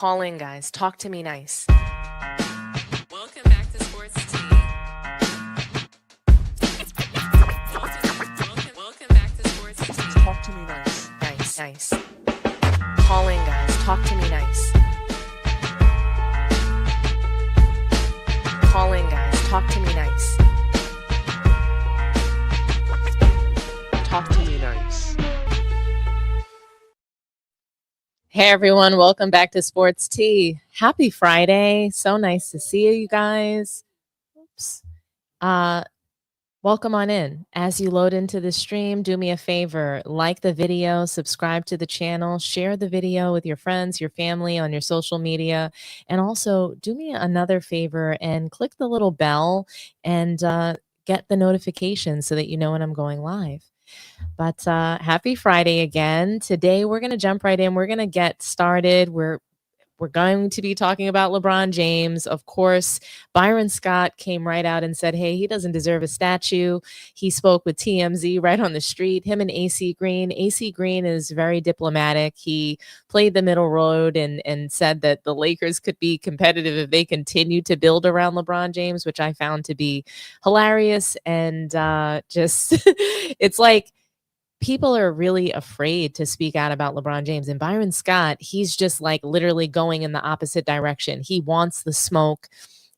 Call in, guys. Talk to me nice. Welcome back to Sports Tea. Welcome back to Sports Tea. Talk to me nice. Nice. Call in, guys. Talk to me nice. Call in, guys. Talk to me nice. Talk to me nice. Hey everyone, welcome back to Sports Tea. Happy Friday. So nice to see you guys. Oops. Welcome on in. As you load into the stream, do me a favor, like the video, subscribe to the channel, share the video with your friends, your family on your social media, and also do me another favor and click the little bell and get the notification so that you know when I'm going live. But happy Friday again. Today we're going to jump right in. We're going to get started. We're going to be talking about LeBron James. Of course, Byron Scott came right out and said, hey, he doesn't deserve a statue. He spoke with TMZ right on the street, him and AC Green. AC Green is very diplomatic. He played the middle road and said that the Lakers could be competitive if they continue to build around LeBron James, which I found to be hilarious. And just, it's like, people are really afraid to speak out about LeBron James. And Byron Scott, he's just like literally going in the opposite direction. He wants the smoke.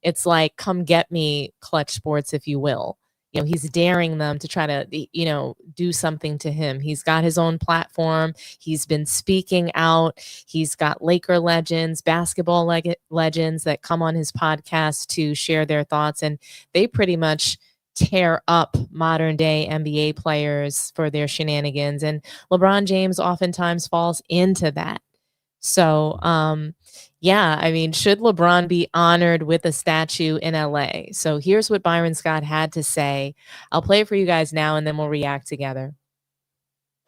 It's like, come get me, Clutch Sports, if you will. You know, he's daring them to try to, do something to him. He's got his own platform. He's been speaking out. He's got Laker legends, basketball legends that come on his podcast to share their thoughts. And they pretty much tear up modern day NBA players for their shenanigans. And LeBron James oftentimes falls into that. So, should LeBron be honored with a statue in LA? So here's what Byron Scott had to say. I'll play it for you guys now and then we'll react together.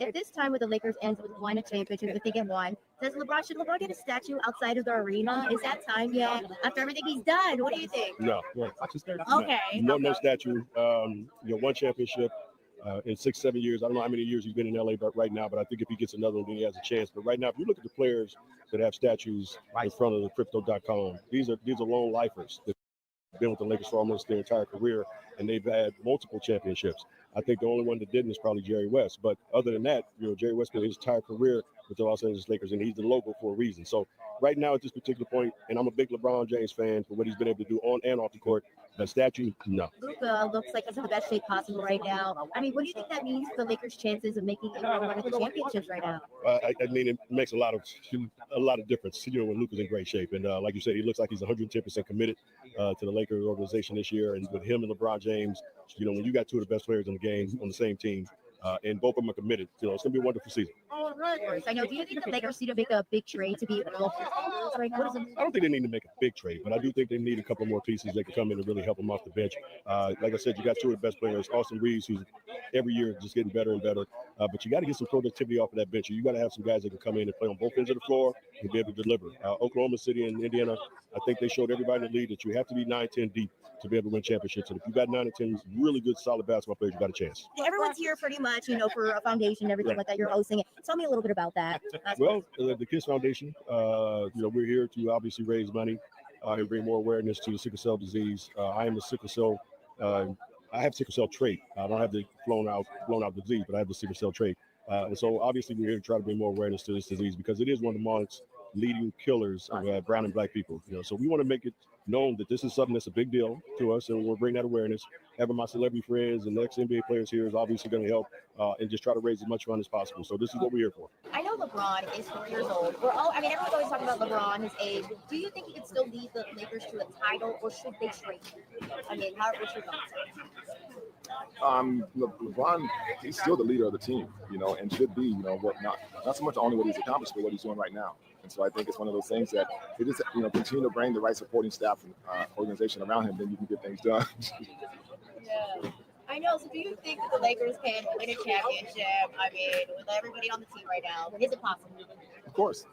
If this time with the Lakers ends with one championship, if they get one, should LeBron get a statue outside of the arena? Is that time yet? After everything he's done, what do you think? No. Okay. No statue. One championship in 6-7 years. I don't know how many years he's been in LA right now, but I think if he gets another one, then he has a chance. But right now, if you look at the players that have statues in front of the crypto.com, these are lone lifers. They've been with the Lakers for almost their entire career, and they've had multiple championships. I think the only one that didn't is probably Jerry West. But other than that, Jerry West spent his entire career with the Los Angeles Lakers, and he's the logo for a reason. So right now at this particular point, and I'm a big LeBron James fan for what he's been able to do on and off the court, the statue, no. Luka looks like he's in the best shape possible right now. I mean, what do you think that means for the Lakers' chances of making a run at the championships right now? It makes a lot of difference, when Luka's in great shape. And like you said, he looks like he's 110% committed to the Lakers organization this year. And with him and LeBron James, when you got two of the best players in the game on the same team, and both of them are committed, it's going to be a wonderful season. I know. Do you think the Lakers need to make a big trade to be right now? I don't think they need to make a big trade, but I do think they need a couple more pieces that can come in and really help them off the bench. Like I said, you got two of the best players, Austin Reeves, who's every year just getting better and better. But you got to get some productivity off of that bench. You got to have some guys that can come in and play on both ends of the floor and be able to deliver. Oklahoma City and Indiana, I think they showed everybody in the league that you have to be 9-10 deep to be able to win championships. And if you got 9 or 10 really good, solid basketball players, you got a chance. Everyone's here pretty much, for a foundation, everything like that. You're hosting it. Tell me a little bit about that. Well, the Kids Foundation, we're here to obviously raise money and bring more awareness to sickle cell disease. I am a sickle cell. I have sickle cell trait. I don't have the blown out disease, but I have the sickle cell trait. And so obviously we're here to try to bring more awareness to this disease because it is one of the most leading killers of brown and black people. So we want to make it known that this is something that's a big deal to us, and we'll bring that awareness. Having my celebrity friends and ex-NBA players here is obviously going to help, and just try to raise as much fund as possible. So this is what we're here for. I know LeBron is 4 years old. Everyone's always talking about LeBron, his age. Do you think he could still lead the Lakers to a title, or should they trade him? What's your thoughts? LeBron, he's still the leader of the team, and should be, not so much only what he's accomplished, but what he's doing right now. And so I think it's one of those things that they just, continue to bring the right supporting staff and organization around him, then you can get things done. Yeah. I know. So do you think that the Lakers can win a championship? With everybody on the team right now, is it possible? Of course.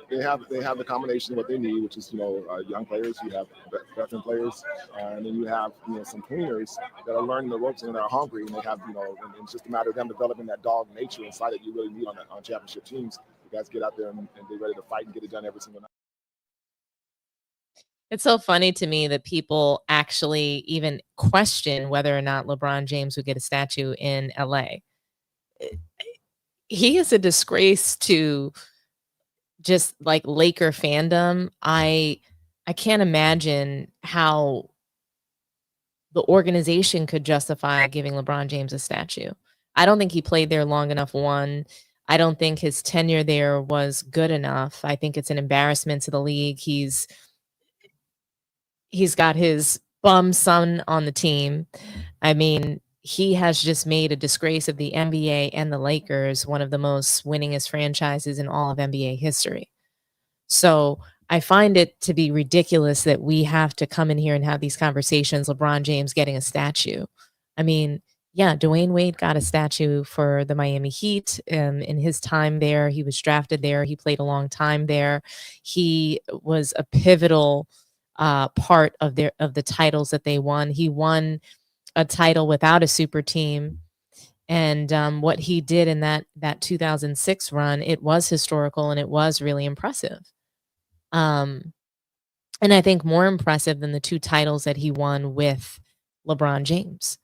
They have the combination of what they need, which is, young players, you have veteran players, and then you have, some tweeners that are learning the ropes and are hungry, and they have, and it's just a matter of them developing that dog nature inside that you really need on championship teams. You guys get out there and be ready to fight and get it done every single night. It's so funny to me that people actually even question whether or not LeBron James would get a statue in LA. He is a disgrace to just like Laker fandom. I can't imagine how the organization could justify giving LeBron James a statue. I don't think he played there long enough, one. I don't think his tenure there was good enough. I think it's an embarrassment to the league. He's got his bum son on the team. I mean, he has just made a disgrace of the NBA and the Lakers, one of the most winningest franchises in all of NBA history. So I find it to be ridiculous that we have to come in here and have these conversations, LeBron James getting a statue. I mean, yeah, Dwayne Wade got a statue for the Miami Heat in his time there. He was drafted there. He played a long time there. He was a pivotal part of the titles that they won. He won a title without a super team. And what he did in that 2006 run, it was historical and it was really impressive. And I think more impressive than the 2 titles that he won with LeBron James.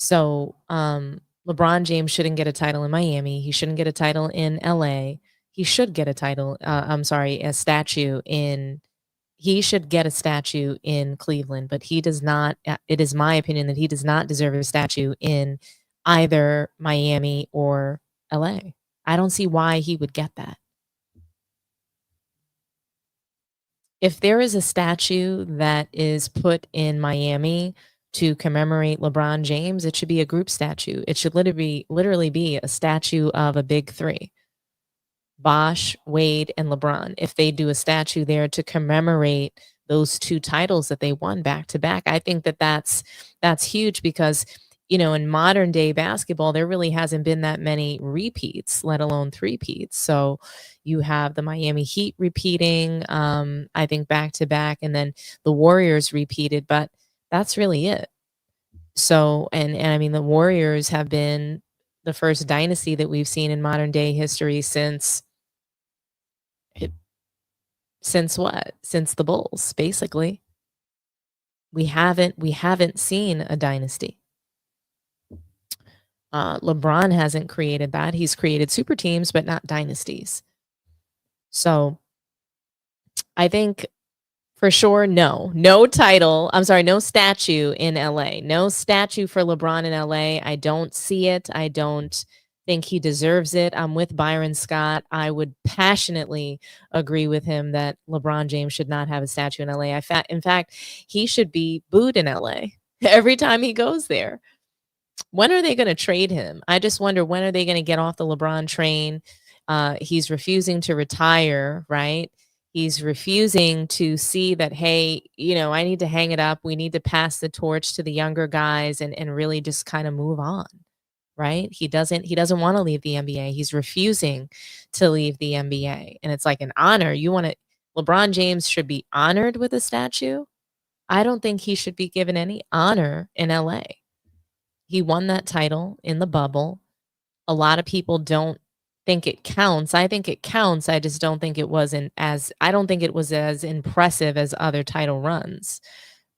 So LeBron James shouldn't get a title in Miami. He shouldn't get a title in LA. He should get a title. A statue in. He should get a statue in Cleveland, but he does not. It is my opinion that he does not deserve a statue in either Miami or LA. I don't see why he would get that. If there is a statue that is put in Miami to commemorate LeBron James, it should be a group statue. It should literally be a statue of a big 3. Bosh, Wade, and LeBron. If they do a statue there to commemorate those 2 titles that they won back to back, I think that that's huge because, in modern day basketball, there really hasn't been that many repeats, let alone 3-peats. So you have the Miami Heat repeating, I think back to back, and then the Warriors repeated, but that's really it. So, and I mean, the Warriors have been the first dynasty that we've seen in modern day history since what? Since the Bulls, basically. We haven't seen a dynasty. LeBron hasn't created that. He's created super teams, but not dynasties. So I think for sure, no title. I'm sorry, no statue in LA. No statue for LeBron in LA. I don't see it. I don't think he deserves it. I'm with Byron Scott. I would passionately agree with him that LeBron James should not have a statue in LA. In fact, he should be booed in LA every time he goes there. When are they going to trade him? I just wonder, when are they going to get off the LeBron train? He's refusing to retire, right? He's refusing to see that, hey, I need to hang it up. We need to pass the torch to the younger guys and really just kind of move on, right? He doesn't want to leave the NBA. He's refusing to leave the NBA. And it's like an honor. LeBron James should be honored with a statue. I don't think he should be given any honor in LA. He won that title in the bubble. A lot of people don't think it counts. I think it counts. I just don't think it was as impressive as other title runs,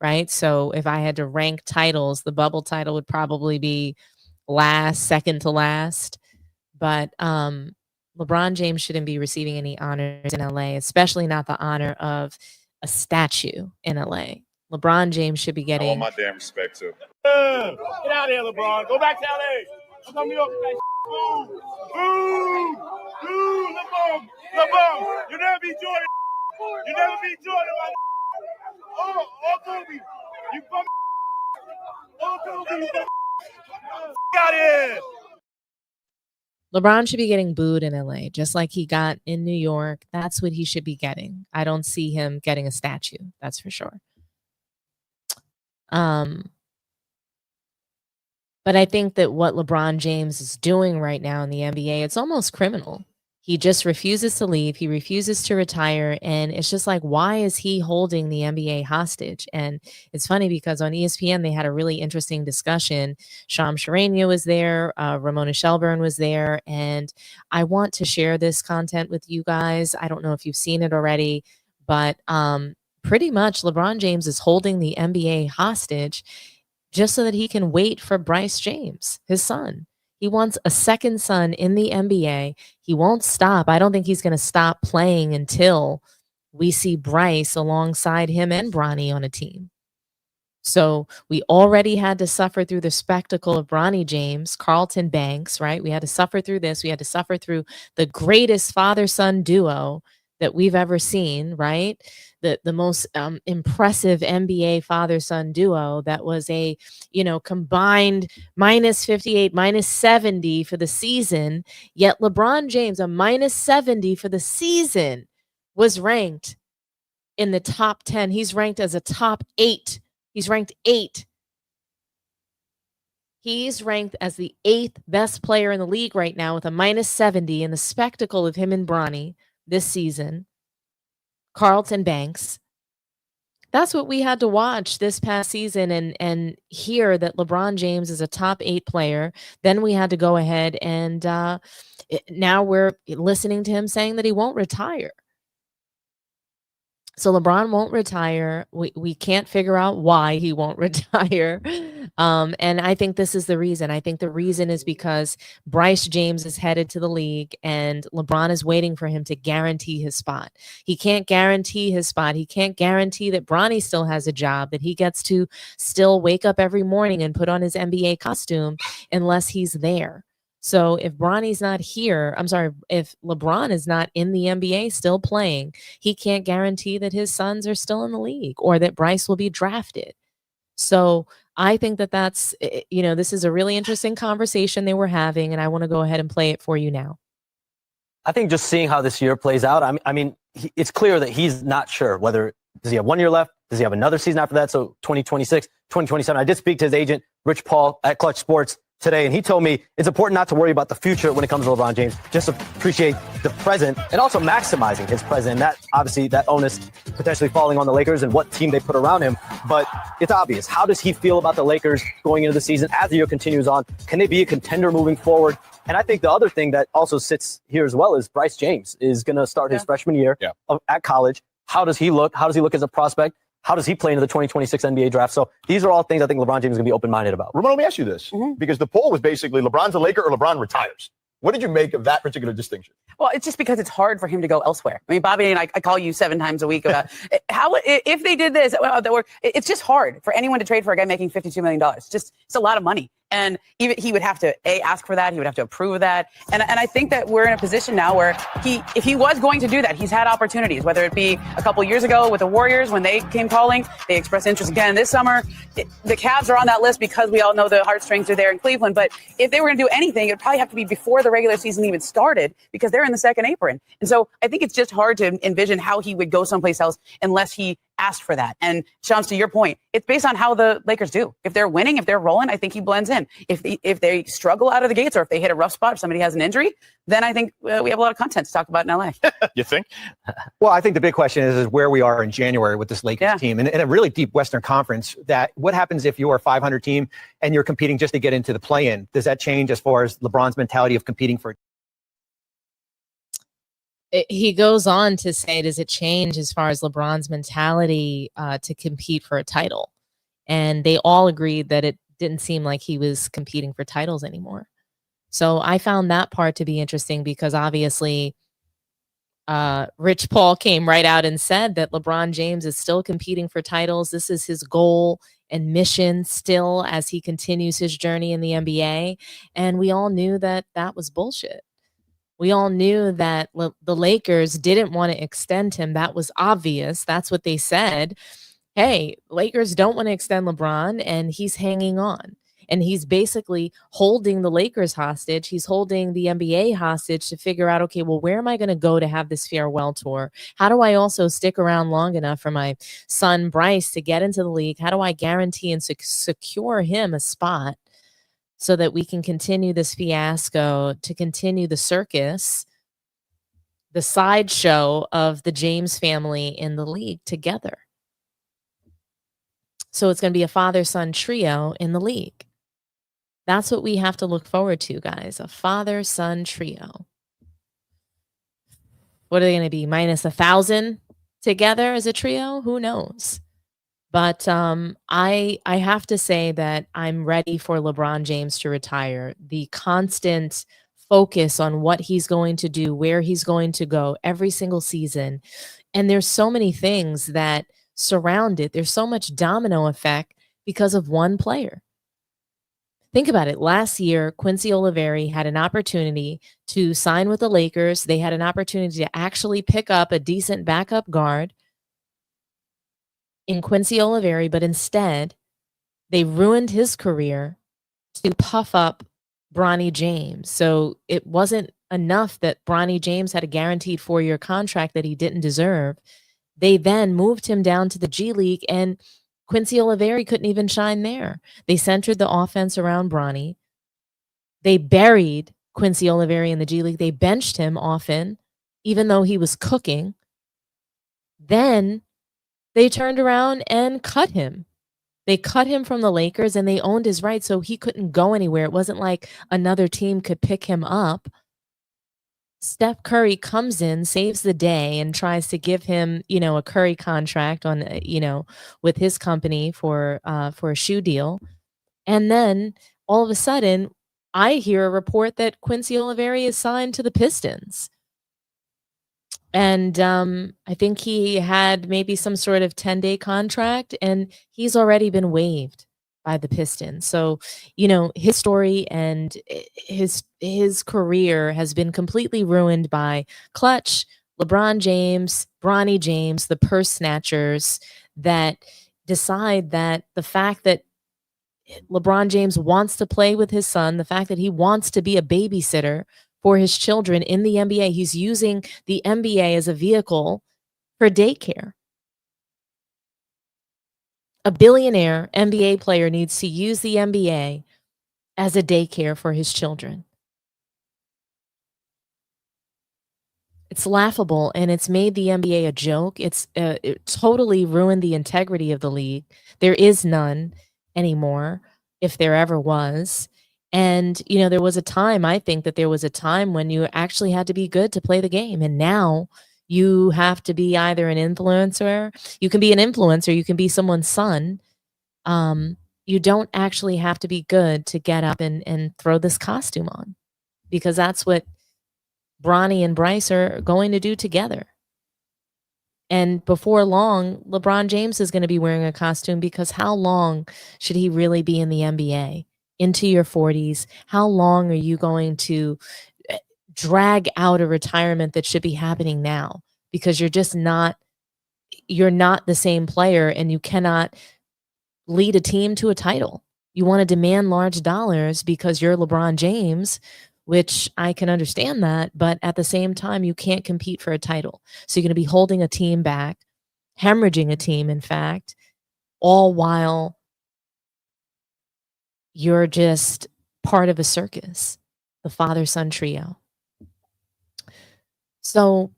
right? So if I had to rank titles, the bubble title would probably be second to last. But LeBron James shouldn't be receiving any honors in LA, especially not the honor of a statue in LA. LeBron James should be getting all my damn respect to. Get out of here, LeBron. Go back to LA. I'm from New York. Boo! Boo! Boo! LeBron! You never beat Jordan. You never beat Jordan, my Oh, Kobe. You from Kobe. You from out of here. LeBron should be getting booed in LA, just like he got in New York. That's what he should be getting. I don't see him getting a statue. That's for sure. But I think that what LeBron James is doing right now in the NBA, it's almost criminal. He just refuses to leave. He refuses to retire. And it's just like, why is he holding the NBA hostage? And it's funny because on ESPN, they had a really interesting discussion. Shams Charania was there. Ramona Shelburne was there. And I want to share this content with you guys. I don't know if you've seen it already, but pretty much LeBron James is holding the NBA hostage just so that he can wait for Bryce James, his son. He wants a second son in the NBA. He won't stop. I don't think he's going to stop playing until we see Bryce alongside him and Bronny on a team. So we already had to suffer through the spectacle of Bronny James, Carlton Banks, right? We had to suffer through this. We had to suffer through the greatest father-son duo that we've ever seen, right? The most impressive NBA father-son duo that was a, combined minus 58, minus 70 for the season. Yet LeBron James, a minus 70 for the season, was ranked in the top 10. He's ranked as a top 8. He's ranked 8. He's ranked as the 8th best player in the league right now with a minus 70 in the spectacle of him and Bronny this season. Carlton Banks. That's what we had to watch this past season and hear that LeBron James is a top 8 player. Then we had to go ahead and now we're listening to him saying that he won't retire. So LeBron won't retire. We can't figure out why he won't retire. And I think this is the reason. I think the reason is because Bryce James is headed to the league and LeBron is waiting for him to guarantee his spot. He can't guarantee his spot. He can't guarantee that Bronny still has a job, that he gets to still wake up every morning and put on his NBA costume unless he's there. So if Bronny's not here, if LeBron is not in the NBA still playing, he can't guarantee that his sons are still in the league or that Bryce will be drafted. So I think that that's, this is a really interesting conversation they were having, and I want to go ahead and play it for you now. I think just seeing how this year plays out, it's clear that he's not sure whether, does he have 1 year left? Does he have another season after that? So 2026, 2027. I did speak to his agent, Rich Paul, at Clutch Sports today, and he told me it's important not to worry about the future when it comes to LeBron James, just appreciate the present and also maximizing his present. And that obviously that onus potentially falling on the Lakers and what team they put around him. But it's obvious. How does he feel about the Lakers going into the season as the year continues on? Can they be a contender moving forward? And I think the other thing that also sits here as well is Bryce James is going to start his freshman year at college. How does he look? How does he look as a prospect? How does he play into the 2026 NBA draft? So these are all things I think LeBron James is going to be open-minded about. Ramon, let me ask you this, because the poll was basically LeBron's a Laker or LeBron retires. What did you make of that particular distinction? Well, it's just because it's hard for him to go elsewhere. I mean, Bobby and I call you 7 times a week about how, if they did this, it's just hard for anyone to trade for a guy making $52 million. It's a lot of money. And even he would have to ask for that. He would have to approve of that. And I think that we're in a position now where if he was going to do that, he's had opportunities, whether it be a couple years ago with the Warriors when they came calling, they expressed interest again this summer. The Cavs are on that list because we all know the heartstrings are there in Cleveland. But if they were going to do anything, it would probably have to be before the regular season even started because they're in the second apron. And so I think it's just hard to envision how he would go someplace else unless he asked for that. And Shams, to your point, it's based on how the Lakers do. If they're winning, if they're rolling, I think he blends in. If they struggle out of the gates or if they hit a rough spot, if somebody has an injury, then I think we have a lot of content to talk about in LA. You think? Well, I think the big question is where we are in January with this Lakers team and in a really deep Western Conference. That what happens if you're a 500 team and you're competing just to get into the play-in? Does that change as far as LeBron's mentality of competing for? He goes on to say, does it change as far as LeBron's mentality to compete for a title? And they all agreed that it didn't seem like he was competing for titles anymore. So I found that part to be interesting because obviously Rich Paul came right out and said that LeBron James is still competing for titles. This is his goal and mission still as he continues his journey in the NBA. And we all knew that that was bullshit. We all knew that the Lakers didn't want to extend him. That was obvious. That's what they said. Hey, Lakers don't want to extend LeBron, and he's hanging on. And he's basically holding the Lakers hostage. He's holding the NBA hostage to figure out, okay, well, where am I going to go to have this farewell tour? How do I also stick around long enough for my son Bryce to get into the league? How do I guarantee and secure him a spot so that we can continue this fiasco, to continue the circus, the sideshow of the James family in the league together? So it's going to be a father-son trio in the league. That's what we have to look forward to, guys. A father-son trio. What are they going to be? Minus 1,000 together as a trio, who knows? But I have to say that I'm ready for LeBron James to retire. The constant focus on what he's going to do, where he's going to go every single season. And there's so many things that surround it. There's so much domino effect because of one player. Think about it. Last year, Quincy Oliveri had an opportunity to sign with the Lakers. They had an opportunity to actually pick up a decent backup guard in Quincy Oliveri, but instead, they ruined his career to puff up Bronny James. So it wasn't enough that Bronny James had a guaranteed 4-year contract that he didn't deserve. They then moved him down to the G League, and Quincy Oliveri couldn't even shine there. They centered the offense around Bronny. They buried Quincy Oliveri in the G League. They benched him often, even though he was cooking. Then they turned around and cut him. They cut him from the Lakers, and they owned his rights, so he couldn't go anywhere. It wasn't like another team could pick him up. Steph Curry comes in, saves the day, and tries to give him, a Curry contract on, with his company for a shoe deal. And then all of a sudden, I hear a report that Quincy Oliveri is signed to the Pistons. And I think he had maybe some sort of 10-day contract, and he's already been waived by the Pistons. So, his story and his career has been completely ruined by Clutch, LeBron James, Bronny James, the purse snatchers that decide that the fact that LeBron James wants to play with his son, the fact that he wants to be a babysitter for his children in the NBA, he's using the NBA as a vehicle for daycare. A billionaire NBA player needs to use the NBA as a daycare for his children. It's laughable, and it's made the NBA a joke. It totally ruined the integrity of the league. There is none anymore, if there ever was. And, there was a time, I think that there was a time when you actually had to be good to play the game. And now you have to be either an influencer. You can be an influencer. You can be someone's son. You don't actually have to be good to get up and throw this costume on, because that's what Bronny and Bryce are going to do together. And before long, LeBron James is going to be wearing a costume, because how long should he really be in the NBA? Into your 40s? How long are you going to drag out a retirement that should be happening now? Because you're not the same player, and you cannot lead a team to a title. You want to demand large dollars because you're LeBron James, which I can understand that, but at the same time, you can't compete for a title. So you're going to be holding a team back, hemorrhaging a team, in fact, all while you're just part of a circus, the father-son trio. So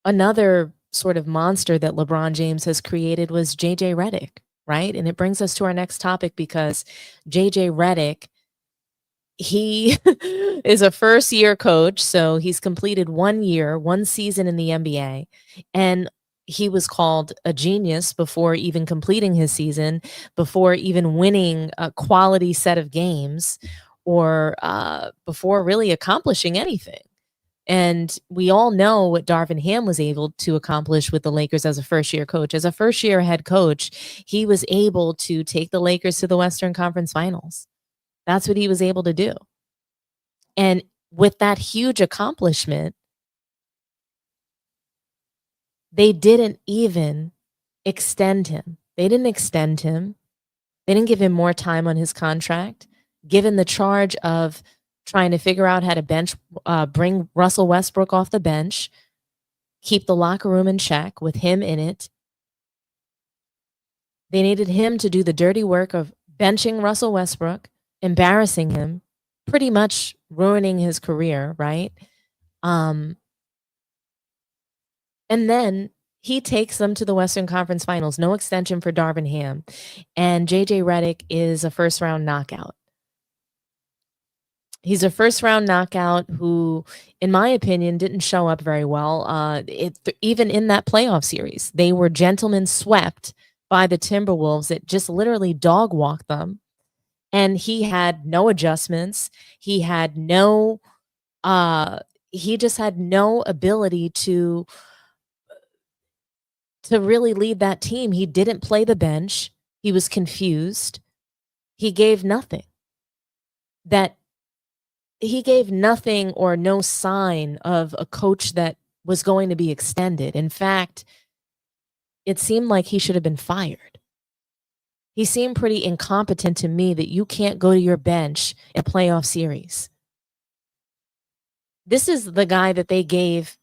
another sort of monster that LeBron James has created was JJ Redick, right? And it brings us to our next topic, because JJ Redick, he is a first-year coach, so he's completed 1 year, 1 season in the NBA, and he was called a genius before even completing his season, before even winning a quality set of games, or before really accomplishing anything. And we all know what Darvin Ham was able to accomplish with the Lakers as a first-year coach. As a first-year head coach, he was able to take the Lakers to the Western Conference Finals. That's what he was able to do. And with that huge accomplishment, they didn't even extend him. They didn't extend him. They didn't give him more time on his contract, given the charge of trying to figure out how to bring Russell Westbrook off the bench, keep the locker room in check with him in it. They needed him to do the dirty work of benching Russell Westbrook, embarrassing him, pretty much ruining his career, right? And then he takes them to the Western Conference Finals. No extension for Darvin Ham. And JJ Redick is a first-round knockout. He's a first round knockout who, in my opinion, didn't show up very well. Even in that playoff series, they were gentlemen swept by the Timberwolves that just literally dog walked them. And he had no adjustments. He had no, he just had no ability to really lead that team. He didn't play the bench. He was confused. He gave nothing. He gave nothing or no sign of a coach that was going to be extended. In fact, it seemed like he should have been fired. He seemed pretty incompetent to me that you can't go to your bench in a playoff series. This is the guy that they gave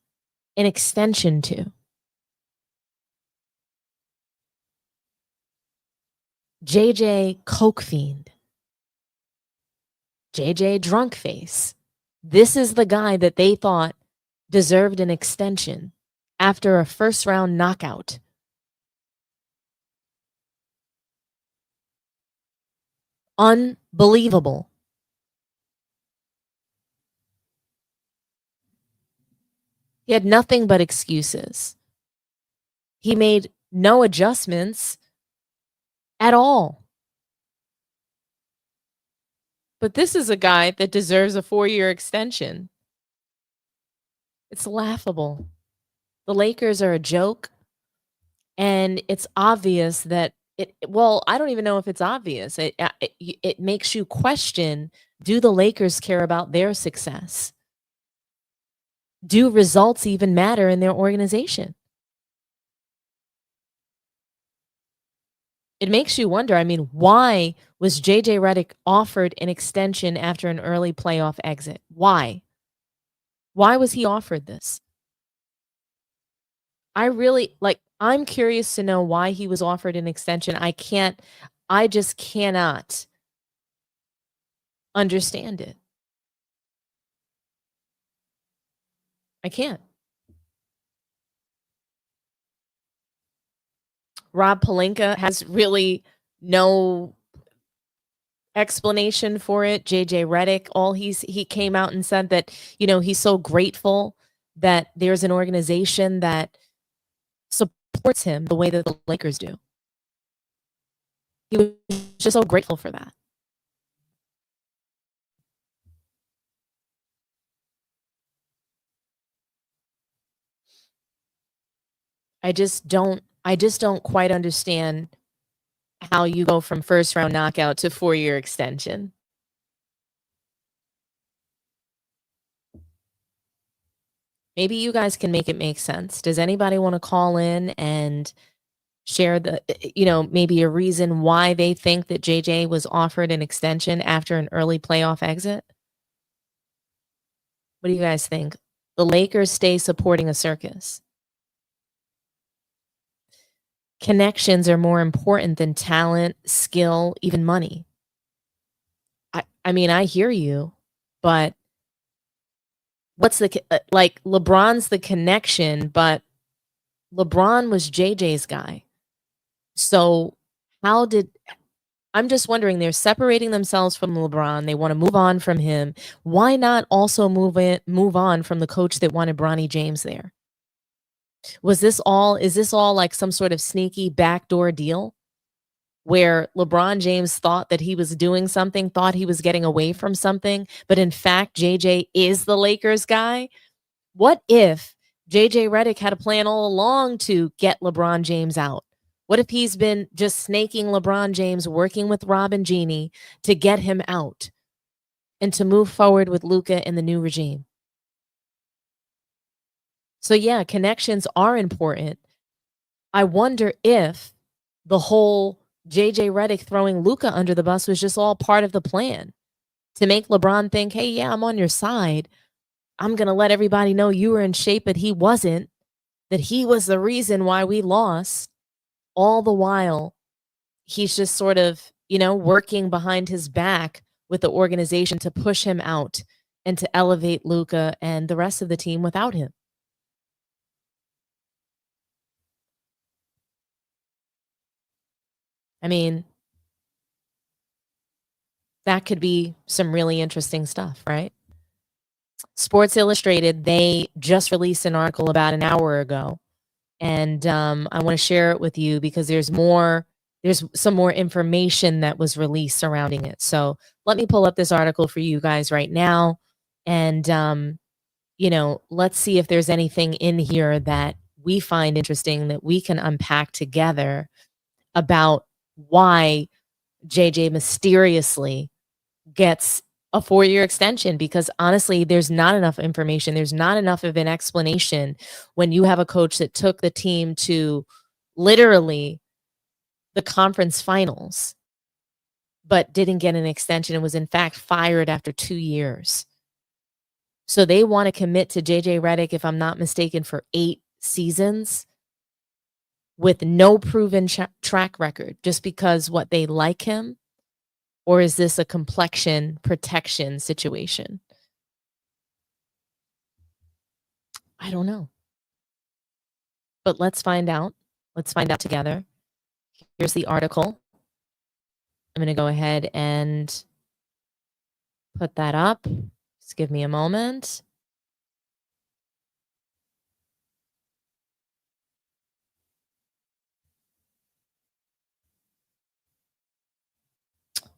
an extension to. JJ Coke Fiend. JJ Drunk Face. This is the guy that they thought deserved an extension after a first round knockout. Unbelievable. He had nothing but excuses. He made no adjustments at all. But this is a guy that deserves a 4-year extension. It's laughable. The Lakers are a joke. And it's obvious that I don't even know if it's obvious. It makes you question, do the Lakers care about their success? Do results even matter in their organization? It makes you wonder, I mean, why was JJ Redick offered an extension after an early playoff exit? Why? Why was he offered this? I'm curious to know why he was offered an extension. I just cannot understand it. I can't. Rob Pelinka has really no explanation for it. JJ Redick, he came out and said that, he's so grateful that there's an organization that supports him the way that the Lakers do. He was just so grateful for that. I just don't quite understand how you go from first round knockout to 4-year extension. Maybe you guys can make it make sense. Does anybody want to call in and share maybe a reason why they think that JJ was offered an extension after an early playoff exit? What do you guys think? The Lakers stay supporting a circus. Connections are more important than talent, skill, even money. I mean, I hear you, but what's LeBron's the connection, but LeBron was JJ's guy. So I'm just wondering, they're separating themselves from LeBron. They want to move on from him. Why not also move on from the coach that wanted Bronny James there? Is this all like some sort of sneaky backdoor deal where LeBron James thought that he was doing something, thought he was getting away from something, but in fact, JJ is the Lakers guy? What if JJ Redick had a plan all along to get LeBron James out? What if he's been just snaking LeBron James, working with Rob and Jeannie to get him out and to move forward with Luka and the new regime? So yeah, connections are important. I wonder if the whole JJ Redick throwing Luka under the bus was just all part of the plan to make LeBron think, hey, yeah, I'm on your side. I'm going to let everybody know you were in shape, but he wasn't, that he was the reason why we lost. All the while, he's just sort of, working behind his back with the organization to push him out and to elevate Luka and the rest of the team without him. I mean, That could be some really interesting stuff, right? Sports Illustrated, they just released an article about an hour ago, and I want to share it with you because there's some more information that was released surrounding it. So let me pull up this article for you guys right now, and let's see if there's anything in here that we find interesting that we can unpack together about why JJ mysteriously gets a 4-year extension, because honestly, there's not enough information. There's not enough of an explanation when you have a coach that took the team to literally the conference finals, but didn't get an extension and was in fact fired after 2 years. So they want to commit to JJ Redick, if I'm not mistaken, for 8 seasons with no proven track record, just because what they like him. Or is this a complexion protection situation? I don't know. But let's find out. Let's find out together. Here's the article. I'm going to go ahead and put that up. Just give me a moment.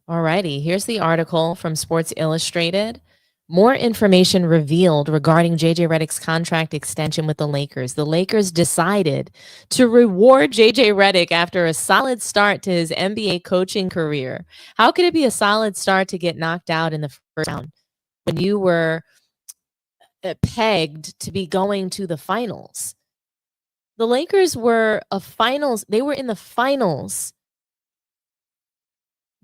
Alrighty, here's the article from Sports Illustrated. More information revealed regarding JJ Redick's contract extension with the Lakers. The Lakers decided to reward JJ Redick after a solid start to his NBA coaching career. How could it be a solid start to get knocked out in the first round when you were pegged to be going to the finals? The Lakers were they were in the finals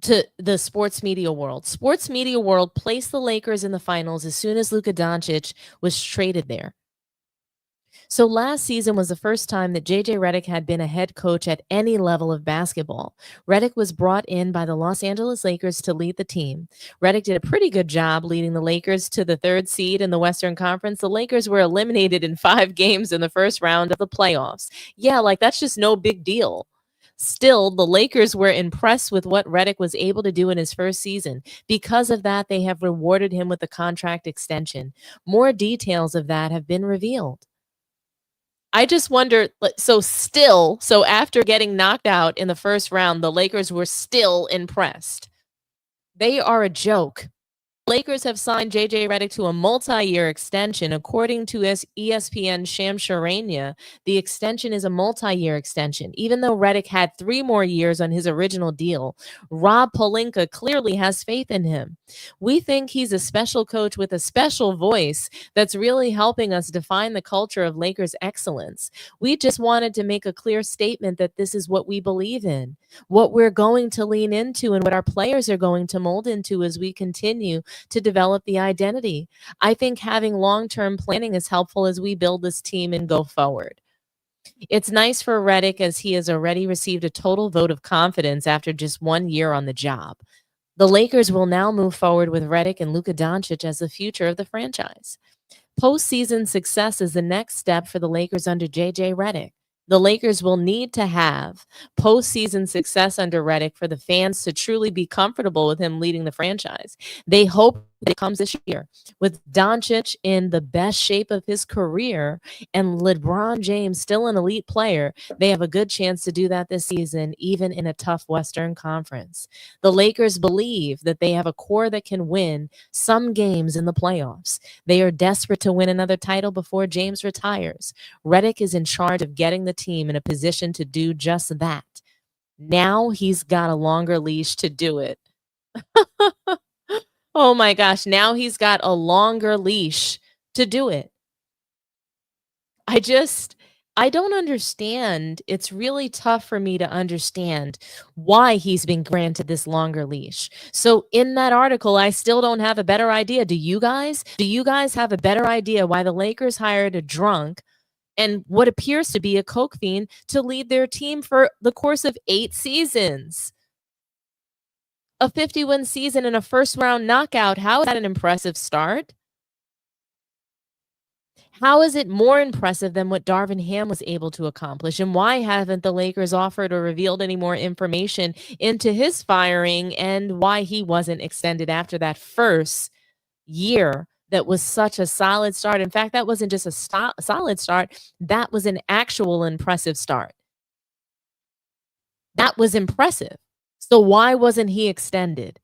to the sports media world. Sports media world placed the Lakers in the finals as soon as Luka Doncic was traded there. So last season was the first time that JJ Redick had been a head coach at any level of basketball. Redick was brought in by the Los Angeles Lakers to lead the team. Redick did a pretty good job leading the Lakers to the 3rd seed in the Western Conference. The Lakers were eliminated in 5 games in the first round of the playoffs. Yeah, that's just no big deal. Still, the Lakers were impressed with what Redick was able to do in his first season. Because of that, they have rewarded him with a contract extension. More details of that have been revealed. I just wonder, so after getting knocked out in the first round, the Lakers were still impressed. They are a joke. Lakers have signed JJ Redick to a multi-year extension. According to ESPN Shams Charania, the extension is a multi-year extension. Even though Redick had 3 more years on his original deal, Rob Pelinka clearly has faith in him. We think he's a special coach with a special voice that's really helping us define the culture of Lakers excellence. We just wanted to make a clear statement that this is what we believe in, what we're going to lean into, and what our players are going to mold into as we continue to develop the identity. I think having long-term planning is helpful as we build this team and go forward. It's nice for Redick as he has already received a total vote of confidence after just 1 year on the job. The Lakers will now move forward with Redick and Luka Doncic as the future of the franchise. Postseason success is the next step for the Lakers under JJ Redick. The Lakers will need to have postseason success under Redick for the fans to truly be comfortable with him leading the franchise. They hope it comes this year. With Doncic in the best shape of his career and LeBron James still an elite player, they have a good chance to do that this season, even in a tough Western Conference. The Lakers believe that they have a core that can win some games in the playoffs. They are desperate to win another title before James retires. Redick is in charge of getting the team in a position to do just that. Now he's got a longer leash to do it. Oh my gosh, now he's got a longer leash to do it. I don't understand. It's really tough for me to understand why he's been granted this longer leash. So in that article, I still don't have a better idea. Do you guys? Do you guys have a better idea why the Lakers hired a drunk and what appears to be a coke fiend to lead their team for the course of 8 seasons? A 50-win season and a first-round knockout. How is that an impressive start? How is it more impressive than what Darvin Ham was able to accomplish? And why haven't the Lakers offered or revealed any more information into his firing and why he wasn't extended after that first year that was such a solid start? In fact, that wasn't just a solid start. That was an actual impressive start. That was impressive. So why wasn't he extended?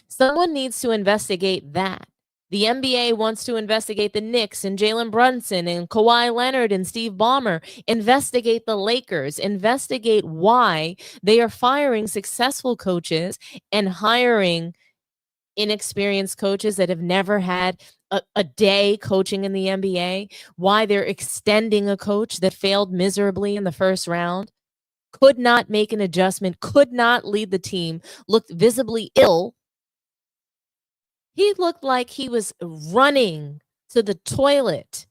Someone needs to investigate that. The NBA wants to investigate the Knicks and Jalen Brunson and Kawhi Leonard and Steve Ballmer. Investigate the Lakers. Investigate why they are firing successful coaches and hiring inexperienced coaches that have never had a day coaching in the NBA. Why they're extending a coach that failed miserably in the first round, could not make an adjustment, could not lead the team, looked visibly ill. He looked like he was running to the toilet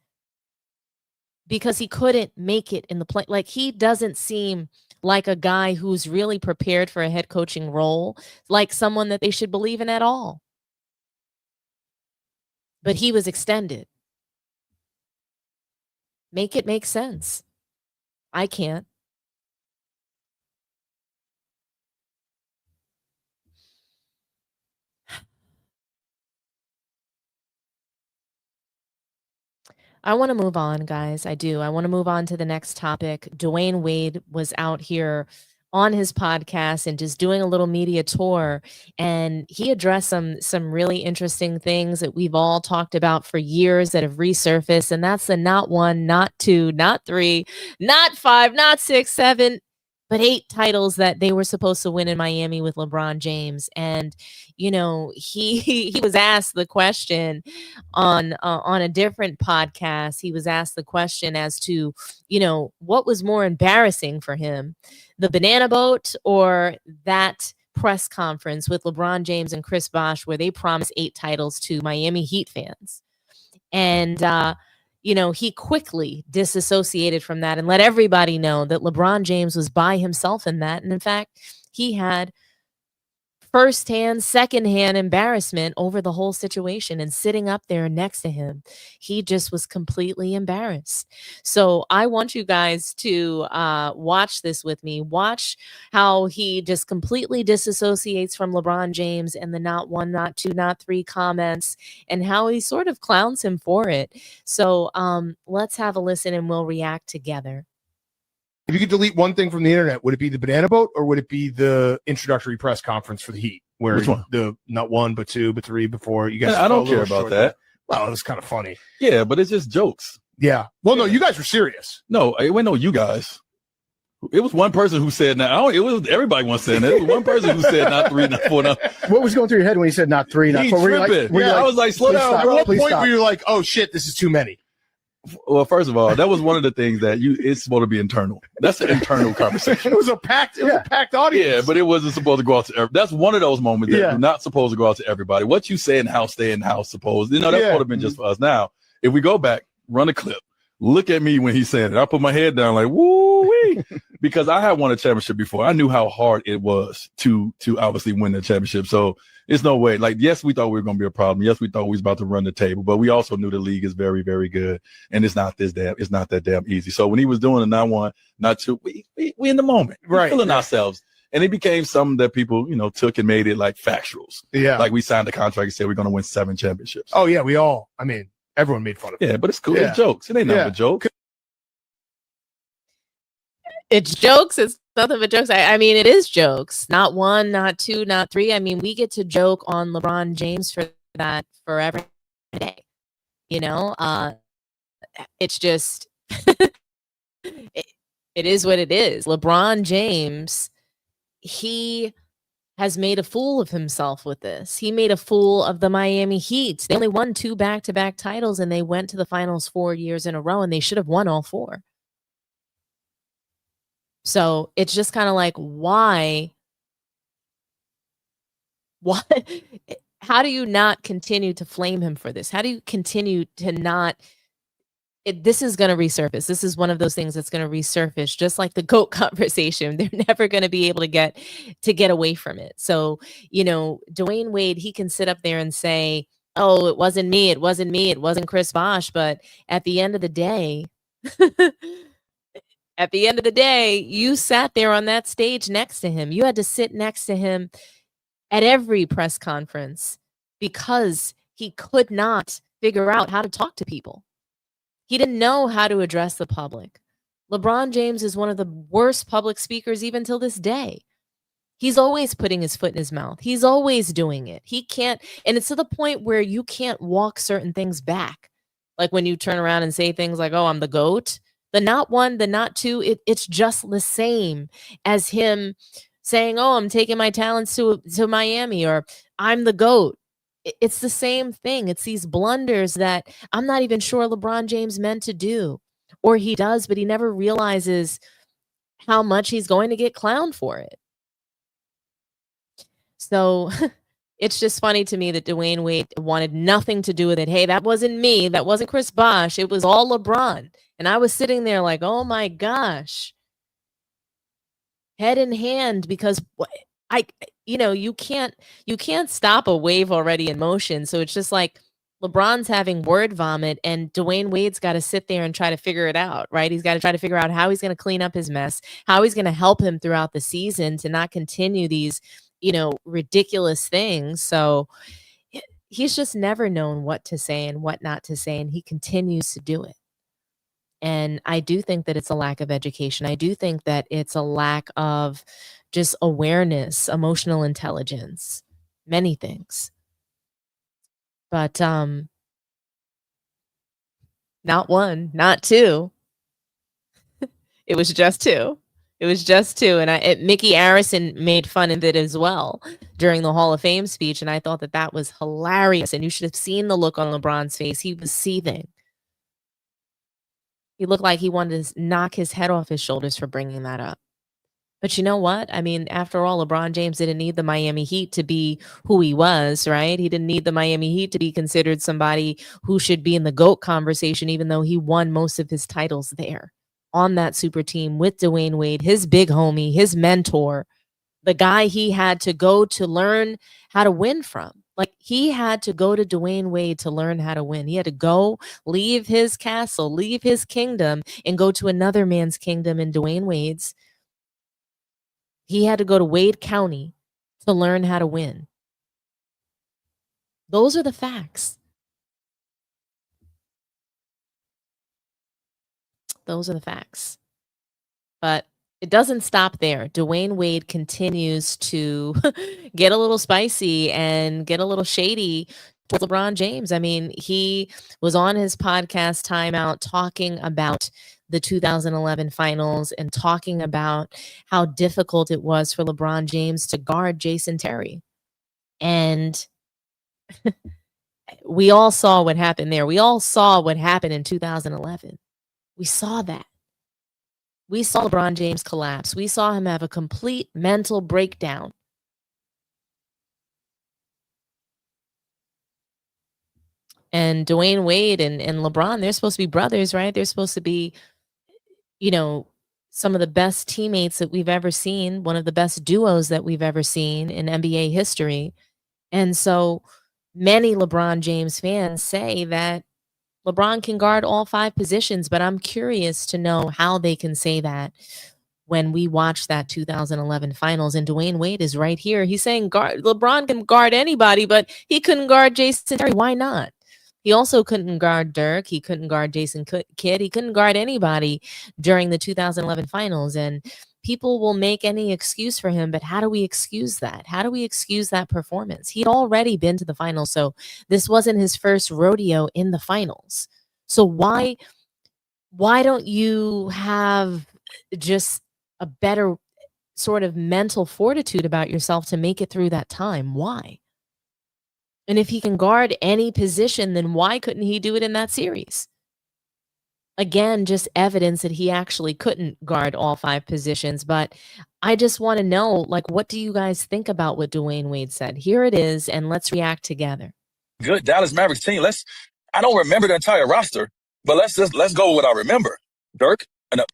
because he couldn't make it in the play. Like, he doesn't seem like a guy who's really prepared for a head coaching role, like someone that they should believe in at all. But he was extended. Make it make sense. I can't. I want to move on, guys. I do. I want to move on to the next topic. Dwayne Wade was out here on his podcast and just doing a little media tour, and he addressed some really interesting things that we've all talked about for years that have resurfaced, and that's the not one, not two, not three, not five, not six, seven, but 8 titles that they were supposed to win in Miami with LeBron James. And he was asked the question on a different podcast. He was asked the question as to what was more embarrassing for him, the banana boat or that press conference with LeBron James and Chris Bosh where they promised 8 titles to Miami Heat fans. And he quickly disassociated from that and let everybody know that LeBron James was by himself in that. And in fact, he had firsthand, secondhand embarrassment over the whole situation, and sitting up there next to him, he just was completely embarrassed. So I want you guys to watch this with me. Watch how he just completely disassociates from LeBron James and the not one, not two, not three comments, and how he sort of clowns him for it. So let's have a listen and we'll react together. If you could delete one thing from the internet, would it be the banana boat or would it be the introductory press conference for the Heat? Where the not one, but two, but three, but four. You guys, I don't care about that. Well, it was kind of funny. Yeah, but it's just jokes. Yeah. Well, no, you guys were serious. No, it wasn't no you guys. It was one person who said it was everybody once saying that. It was one person who said not 3, not 4, not. What was going through your head when you said not 3, not 4? I was like, slow down, bro. At what point were you like, oh shit, this is too many? Well, first of all, that was one of the things that it's supposed to be internal. That's an internal conversation. It was a packed audience. Yeah, but it wasn't supposed to go out to everybody. That's one of those moments that you're not supposed to go out to everybody. What you say in house, stay in house, supposed. That would have been just for us. Now, if we go back, run a clip, look at me when he's saying it. I put my head down like, woo-wee, because I had won a championship before. I knew how hard it was to obviously win the championship. So it's no way. Like, yes, we thought we were going to be a problem. Yes, we thought we was about to run the table, but we also knew the league is very, very good, and it's not that damn easy. So when he was doing a not one, not two, we in the moment, we're feeling ourselves, and it became something that people took and made it like factuals. Yeah, like we signed the contract and said we're going to win 7 championships. Oh yeah, we all. I mean, everyone made fun of it. Yeah, but it's cool. Yeah. It's jokes. It ain't nothing but jokes. It's jokes. It's nothing but jokes. I mean, it is jokes. Not 1, not 2, not 3. I mean, we get to joke on LeBron James for that forever day. It's just, it is what it is. LeBron James, he has made a fool of himself with this. He made a fool of the Miami Heat. They only won 2 back-to-back titles, and they went to the finals 4 years in a row, and they should have won all 4. So it's just kind of like, why? How do you not continue to flame him for this? How do you continue to not? This is going to resurface. This is one of those things that's going to resurface, just like the GOAT conversation. They're never going to be able to get away from it. So, Dwayne Wade, he can sit up there and say, oh, it wasn't me, it wasn't Chris Bosh. But at the end of the day, you sat there on that stage next to him. You had to sit next to him at every press conference because he could not figure out how to talk to people. He didn't know how to address the public. LeBron James is one of the worst public speakers even till this day. He's always putting his foot in his mouth. He's always doing it. He can't, and it's to the point where you can't walk certain things back. Like when you turn around and say things like, oh, I'm the GOAT. The not one, the not two, it's just the same as him saying, oh, I'm taking my talents to Miami, or I'm the GOAT. It's the same thing. It's these blunders that I'm not even sure LeBron James meant to do, or he does, but he never realizes how much he's going to get clowned for it. So it's just funny to me that Dwayne Wade wanted nothing to do with it. Hey, that wasn't me. That wasn't Chris Bosh. It was all LeBron. And I was sitting there like, oh my gosh, head in hand, because you can't stop a wave already in motion. So it's just like LeBron's having word vomit and Dwayne Wade's got to sit there and try to figure it out, right? He's got to try to figure out how he's going to clean up his mess, how he's going to help him throughout the season to not continue these, ridiculous things. So he's just never known what to say and what not to say, and he continues to do it. And I do think that it's a lack of education. I do think that it's a lack of just awareness, emotional intelligence, many things. But not one, not two. It was just two. It was just two. And Mickey Arison made fun of it as well during the Hall of Fame speech. And I thought that was hilarious. And you should have seen the look on LeBron's face. He was seething. He looked like he wanted to knock his head off his shoulders for bringing that up. But you know what? I mean, after all, LeBron James didn't need the Miami Heat to be who he was, right? He didn't need the Miami Heat to be considered somebody who should be in the GOAT conversation, even though he won most of his titles there on that super team with Dwayne Wade, his big homie, his mentor, the guy he had to go to learn how to win from. Like, he had to go to Dwayne Wade to learn how to win. He had to go, leave his castle, leave his kingdom, and go to another man's kingdom in Dwayne Wade's. He had to go to Wade County to learn how to win. Those are the facts. Those are the facts. But it doesn't stop there. Dwayne Wade continues to get a little spicy and get a little shady towards LeBron James. I mean, he was on his podcast Timeout talking about the 2011 finals and talking about how difficult it was for LeBron James to guard Jason Terry. And we all saw what happened there. We all saw what happened in 2011. We saw that. We saw LeBron James collapse. We saw him have a complete mental breakdown. And Dwayne Wade and LeBron, they're supposed to be brothers, right? They're supposed to be, some of the best teammates that we've ever seen, one of the best duos that we've ever seen in NBA history. And so many LeBron James fans say that LeBron can guard all 5 positions, but I'm curious to know how they can say that when we watch that 2011 finals. And Dwayne Wade is right here. He's saying LeBron can guard anybody, but he couldn't guard Jason Terry. Why not? He also couldn't guard Dirk. He couldn't guard Jason Kidd. He couldn't guard anybody during the 2011 finals. And people will make any excuse for him, but how do we excuse that? How do we excuse that performance? He'd already been to the finals, so this wasn't his first rodeo in the finals. So why don't you have just a better sort of mental fortitude about yourself to make it through that time? Why? And if he can guard any position, then why couldn't he do it in that series? Again, just evidence that he actually couldn't guard all 5 positions. But I just want to know, what do you guys think about what Dwayne Wade said? Here it is, and let's react together. Good Dallas Mavericks team. I don't remember the entire roster, but let's go with what I remember. Dirk,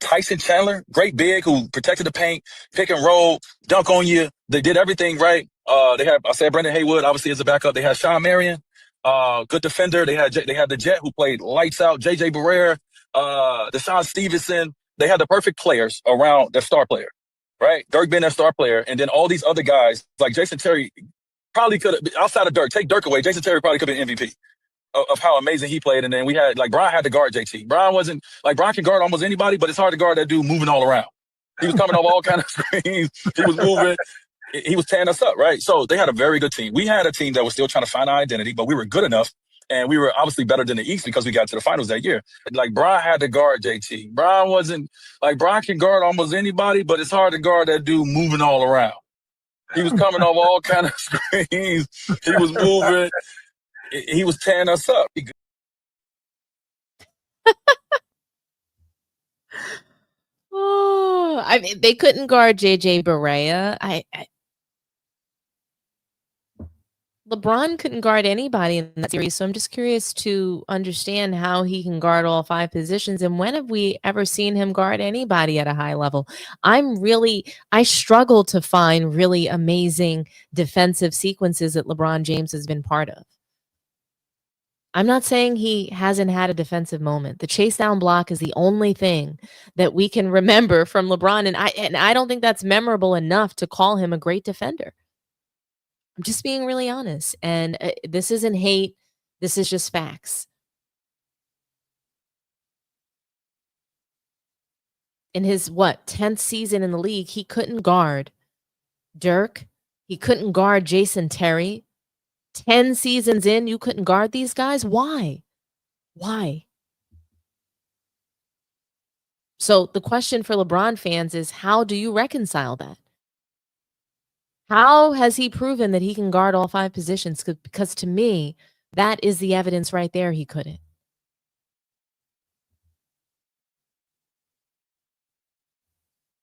Tyson Chandler, great big who protected the paint, pick and roll, dunk on you. They did everything right. They have, I said Brendan Haywood, obviously, as a backup. They had Sean Marion. good defender. They had the Jet who played lights out. JJ Barrera, Deshaun Stevenson. They had the perfect players around their star player, right? Dirk being their star player, and then all these other guys like Jason Terry probably could have, outside of Dirk, take Dirk away. Jason Terry probably could have been MVP of how amazing he played. And then we had, like, Brian had to guard JT. Brian can guard almost anybody, but it's hard to guard that dude moving all around. He was coming off all kind of screens. He was moving. He was tearing us up, right? So they had a very good team. We had a team that was still trying to find our identity, but we were good enough. And we were obviously better than the East because we got to the finals that year. Like, Brian had to guard JT. Brian can guard almost anybody, but it's hard to guard that dude moving all around. He was coming off all kind of screens. He was moving. He was tearing us up. Oh, I mean, they couldn't guard JJ Barea. LeBron couldn't guard anybody in that series, so I'm just curious to understand how he can guard all 5 positions, and when have we ever seen him guard anybody at a high level? I struggle to find really amazing defensive sequences that LeBron James has been part of. I'm not saying he hasn't had a defensive moment. The chase down block is the only thing that we can remember from LeBron, and I don't think that's memorable enough to call him a great defender. I'm just being really honest, and this isn't hate. This is just facts. In his 10th season in the league, he couldn't guard Dirk. He couldn't guard Jason Terry. 10 seasons in, you couldn't guard these guys? Why? So the question for LeBron fans is, how do you reconcile that? How has he proven that he can guard all 5 positions? Because to me, that is the evidence right there he couldn't.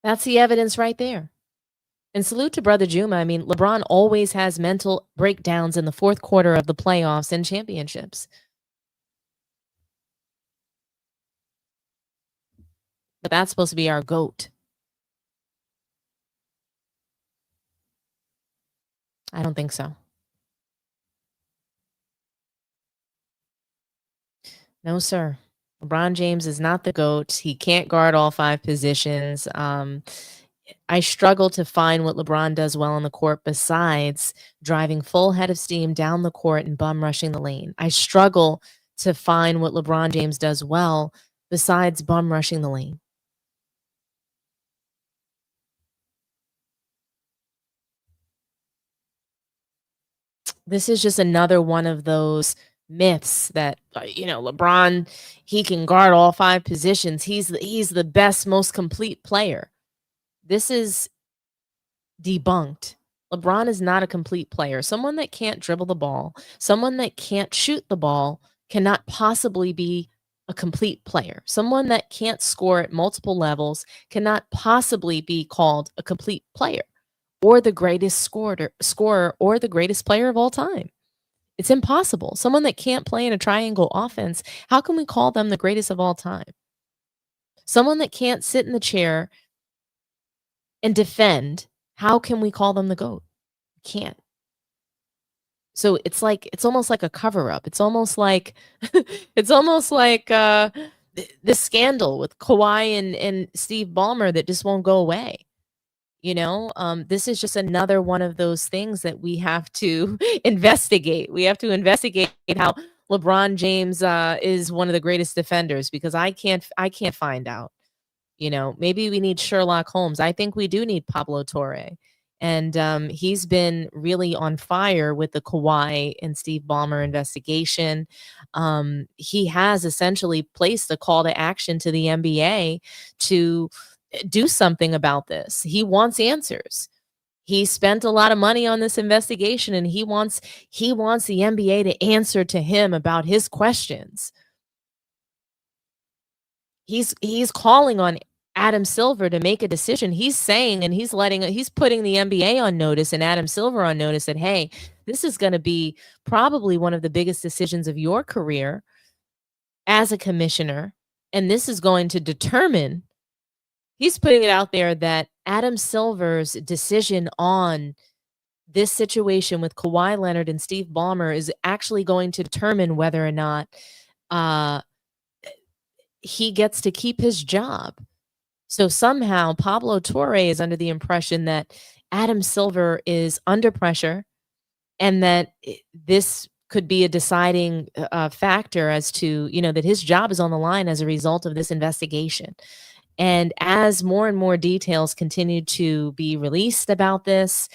That's the evidence right there. And salute to Brother Juma. I mean, LeBron always has mental breakdowns in the 4th quarter of the playoffs and championships. But that's supposed to be our GOAT. I don't think so. No, sir. LeBron James is not the GOAT. He can't guard all 5 positions. I struggle to find what LeBron does well on the court besides driving full head of steam down the court and bum rushing the lane. I struggle to find what LeBron James does well besides bum rushing the lane. This is just another one of those myths that, LeBron, he can guard all 5 positions. He's the best, most complete player. This is debunked. LeBron is not a complete player. Someone that can't dribble the ball, someone that can't shoot the ball cannot possibly be a complete player. Someone that can't score at multiple levels cannot possibly be called a complete player or the greatest scorer or the greatest player of all time. It's impossible. Someone that can't play in a triangle offense, how can we call them the greatest of all time? Someone that can't sit in the chair and defend, how can we call them the GOAT? Can't. So it's almost like a cover up. It's almost like this scandal with Kawhi and Steve Ballmer that just won't go away. This is just another one of those things that we have to investigate. We have to investigate how LeBron James is one of the greatest defenders, because I can't find out. Maybe we need Sherlock Holmes. I think we do need Pablo Torre. And he's been really on fire with the Kawhi and Steve Ballmer investigation. He has essentially placed a call to action to the NBA to do something about this. He wants answers. He spent a lot of money on this investigation, and he wants the NBA to answer to him about his questions. He's calling on Adam Silver to make a decision. He's saying, and he's putting the NBA on notice and Adam Silver on notice that, hey, this is going to be probably one of the biggest decisions of your career as a commissioner. And this is going to determine, he's putting it out there that Adam Silver's decision on this situation with Kawhi Leonard and Steve Ballmer is actually going to determine whether or not he gets to keep his job. So somehow Pablo Torre is under the impression that Adam Silver is under pressure and that this could be a deciding factor as to, that his job is on the line as a result of this investigation. And as more and more details continue to be released about this,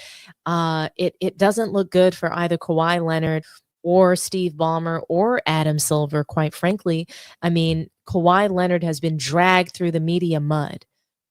it doesn't look good for either Kawhi Leonard or Steve Ballmer or Adam Silver, quite frankly. I mean, Kawhi Leonard has been dragged through the media mud.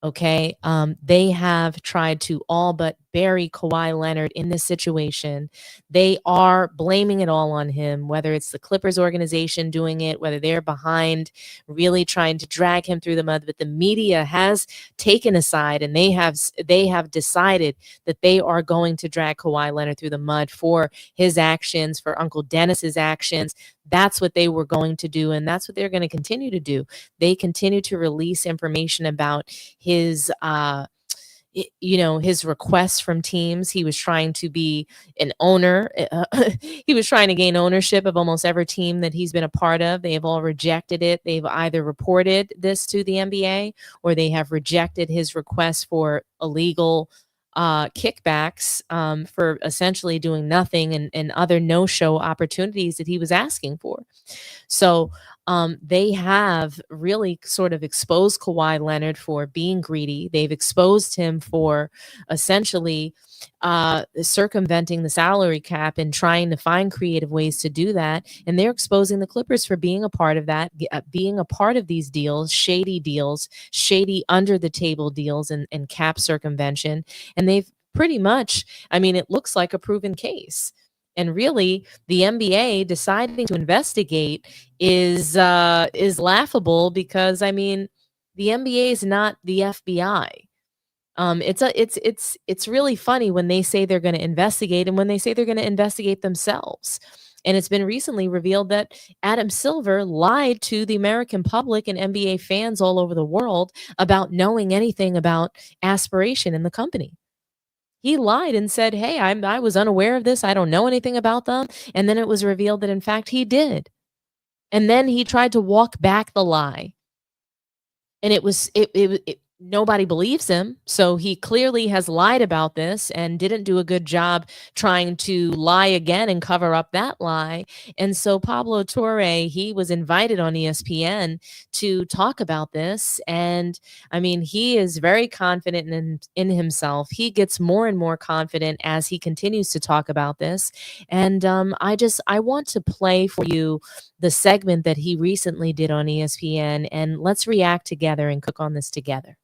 Okay. They have tried to all but bury Kawhi Leonard in this situation. They are blaming it all on him, whether it's the Clippers organization doing it, whether they're behind really trying to drag him through the mud. But the media has taken a side, and they have decided that they are going to drag Kawhi Leonard through the mud for his actions, for Uncle Dennis's actions. That's what they were going to do, and that's what they're going to continue to do. They continue to release information about his his requests from teams. He was trying to be an owner. He was trying to gain ownership of almost every team that he's been a part of. They have all rejected it. They've either reported this to the NBA or they have rejected his request for illegal kickbacks for essentially doing nothing and other no-show opportunities that he was asking for. So they have really sort of exposed Kawhi Leonard for being greedy. They've exposed him for essentially circumventing the salary cap and trying to find creative ways to do that. And they're exposing the Clippers for being a part of that, being a part of these deals, shady under the table deals and cap circumvention. And they've pretty much, I mean, it looks like a proven case. And really, the NBA deciding to investigate is laughable because, I mean, the NBA is not the FBI. It's really funny when they say they're going to investigate and when they say they're going to investigate themselves. And it's been recently revealed that Adam Silver lied to the American public and NBA fans all over the world about knowing anything about aspiration in the company. He lied and said, hey, I was unaware of this. I don't know anything about them. And then it was revealed that, in fact, he did. And then he tried to walk back the lie. And nobody believes him. So he clearly has lied about this and didn't do a good job trying to lie again and cover up that lie. And so Pablo Torre, he was invited on ESPN to talk about this. And I mean, he is very confident in himself. He gets more and more confident as he continues to talk about this. And I want to play for you the segment that he recently did on ESPN, and let's react together and cook on this together.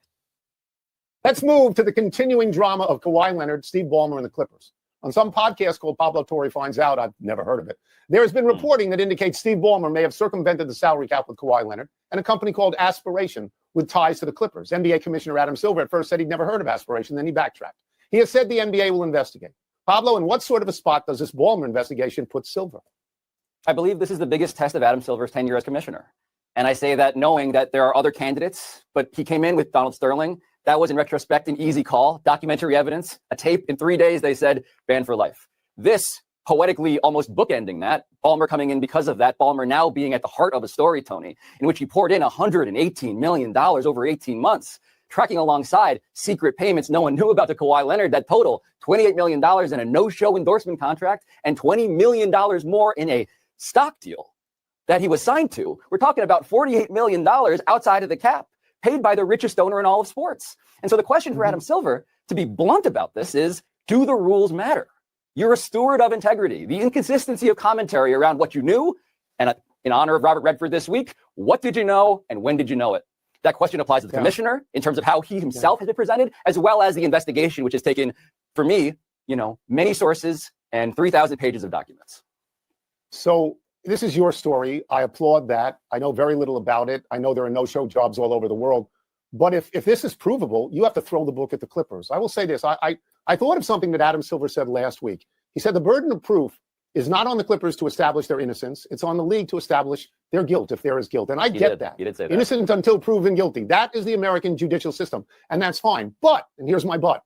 Let's move to the continuing drama of Kawhi Leonard, Steve Ballmer, and the Clippers. On some podcast called Pablo Torre Finds Out, I've never heard of it, there has been reporting that indicates Steve Ballmer may have circumvented the salary cap with Kawhi Leonard and a company called Aspiration with ties to the Clippers. NBA Commissioner Adam Silver at first said he'd never heard of Aspiration, then he backtracked. He has said the NBA will investigate. Pablo, in what sort of a spot does this Ballmer investigation put Silver? I believe this is the biggest test of Adam Silver's tenure as commissioner. And I say that knowing that there are other candidates, but he came in with Donald Sterling. That was, in retrospect, an easy call. Documentary evidence, a tape. In 3 days, they said, banned for life. This, poetically almost bookending that, Ballmer coming in because of that, Ballmer now being at the heart of a story, Tony, in which he poured in $118 million over 18 months, tracking alongside secret payments no one knew about to Kawhi Leonard that total $28 million in a no-show endorsement contract and $20 million more in a stock deal that he was signed to. We're talking about $48 million outside of the cap, paid by the richest owner in all of sports. And so the question for Adam Silver, to be blunt about this, is, do the rules matter? You're a steward of integrity. The inconsistency of commentary around what you knew, and in honor of Robert Redford this week, what did you know and when did you know it? That question applies to the commissioner in terms of how he himself has been presented, as well as the investigation, which has taken, for me, many sources and 3,000 pages of documents. So this is your story. I applaud that. I know very little about it. I know there are no-show jobs all over the world. But if this is provable, you have to throw the book at the Clippers. I will say this. I thought of something that Adam Silver said last week. He said the burden of proof is not on the Clippers to establish their innocence. It's on the league to establish their guilt, if there is guilt. And I get that. He did say that. Innocent until proven guilty. That is the American judicial system. And that's fine. But, and here's my but,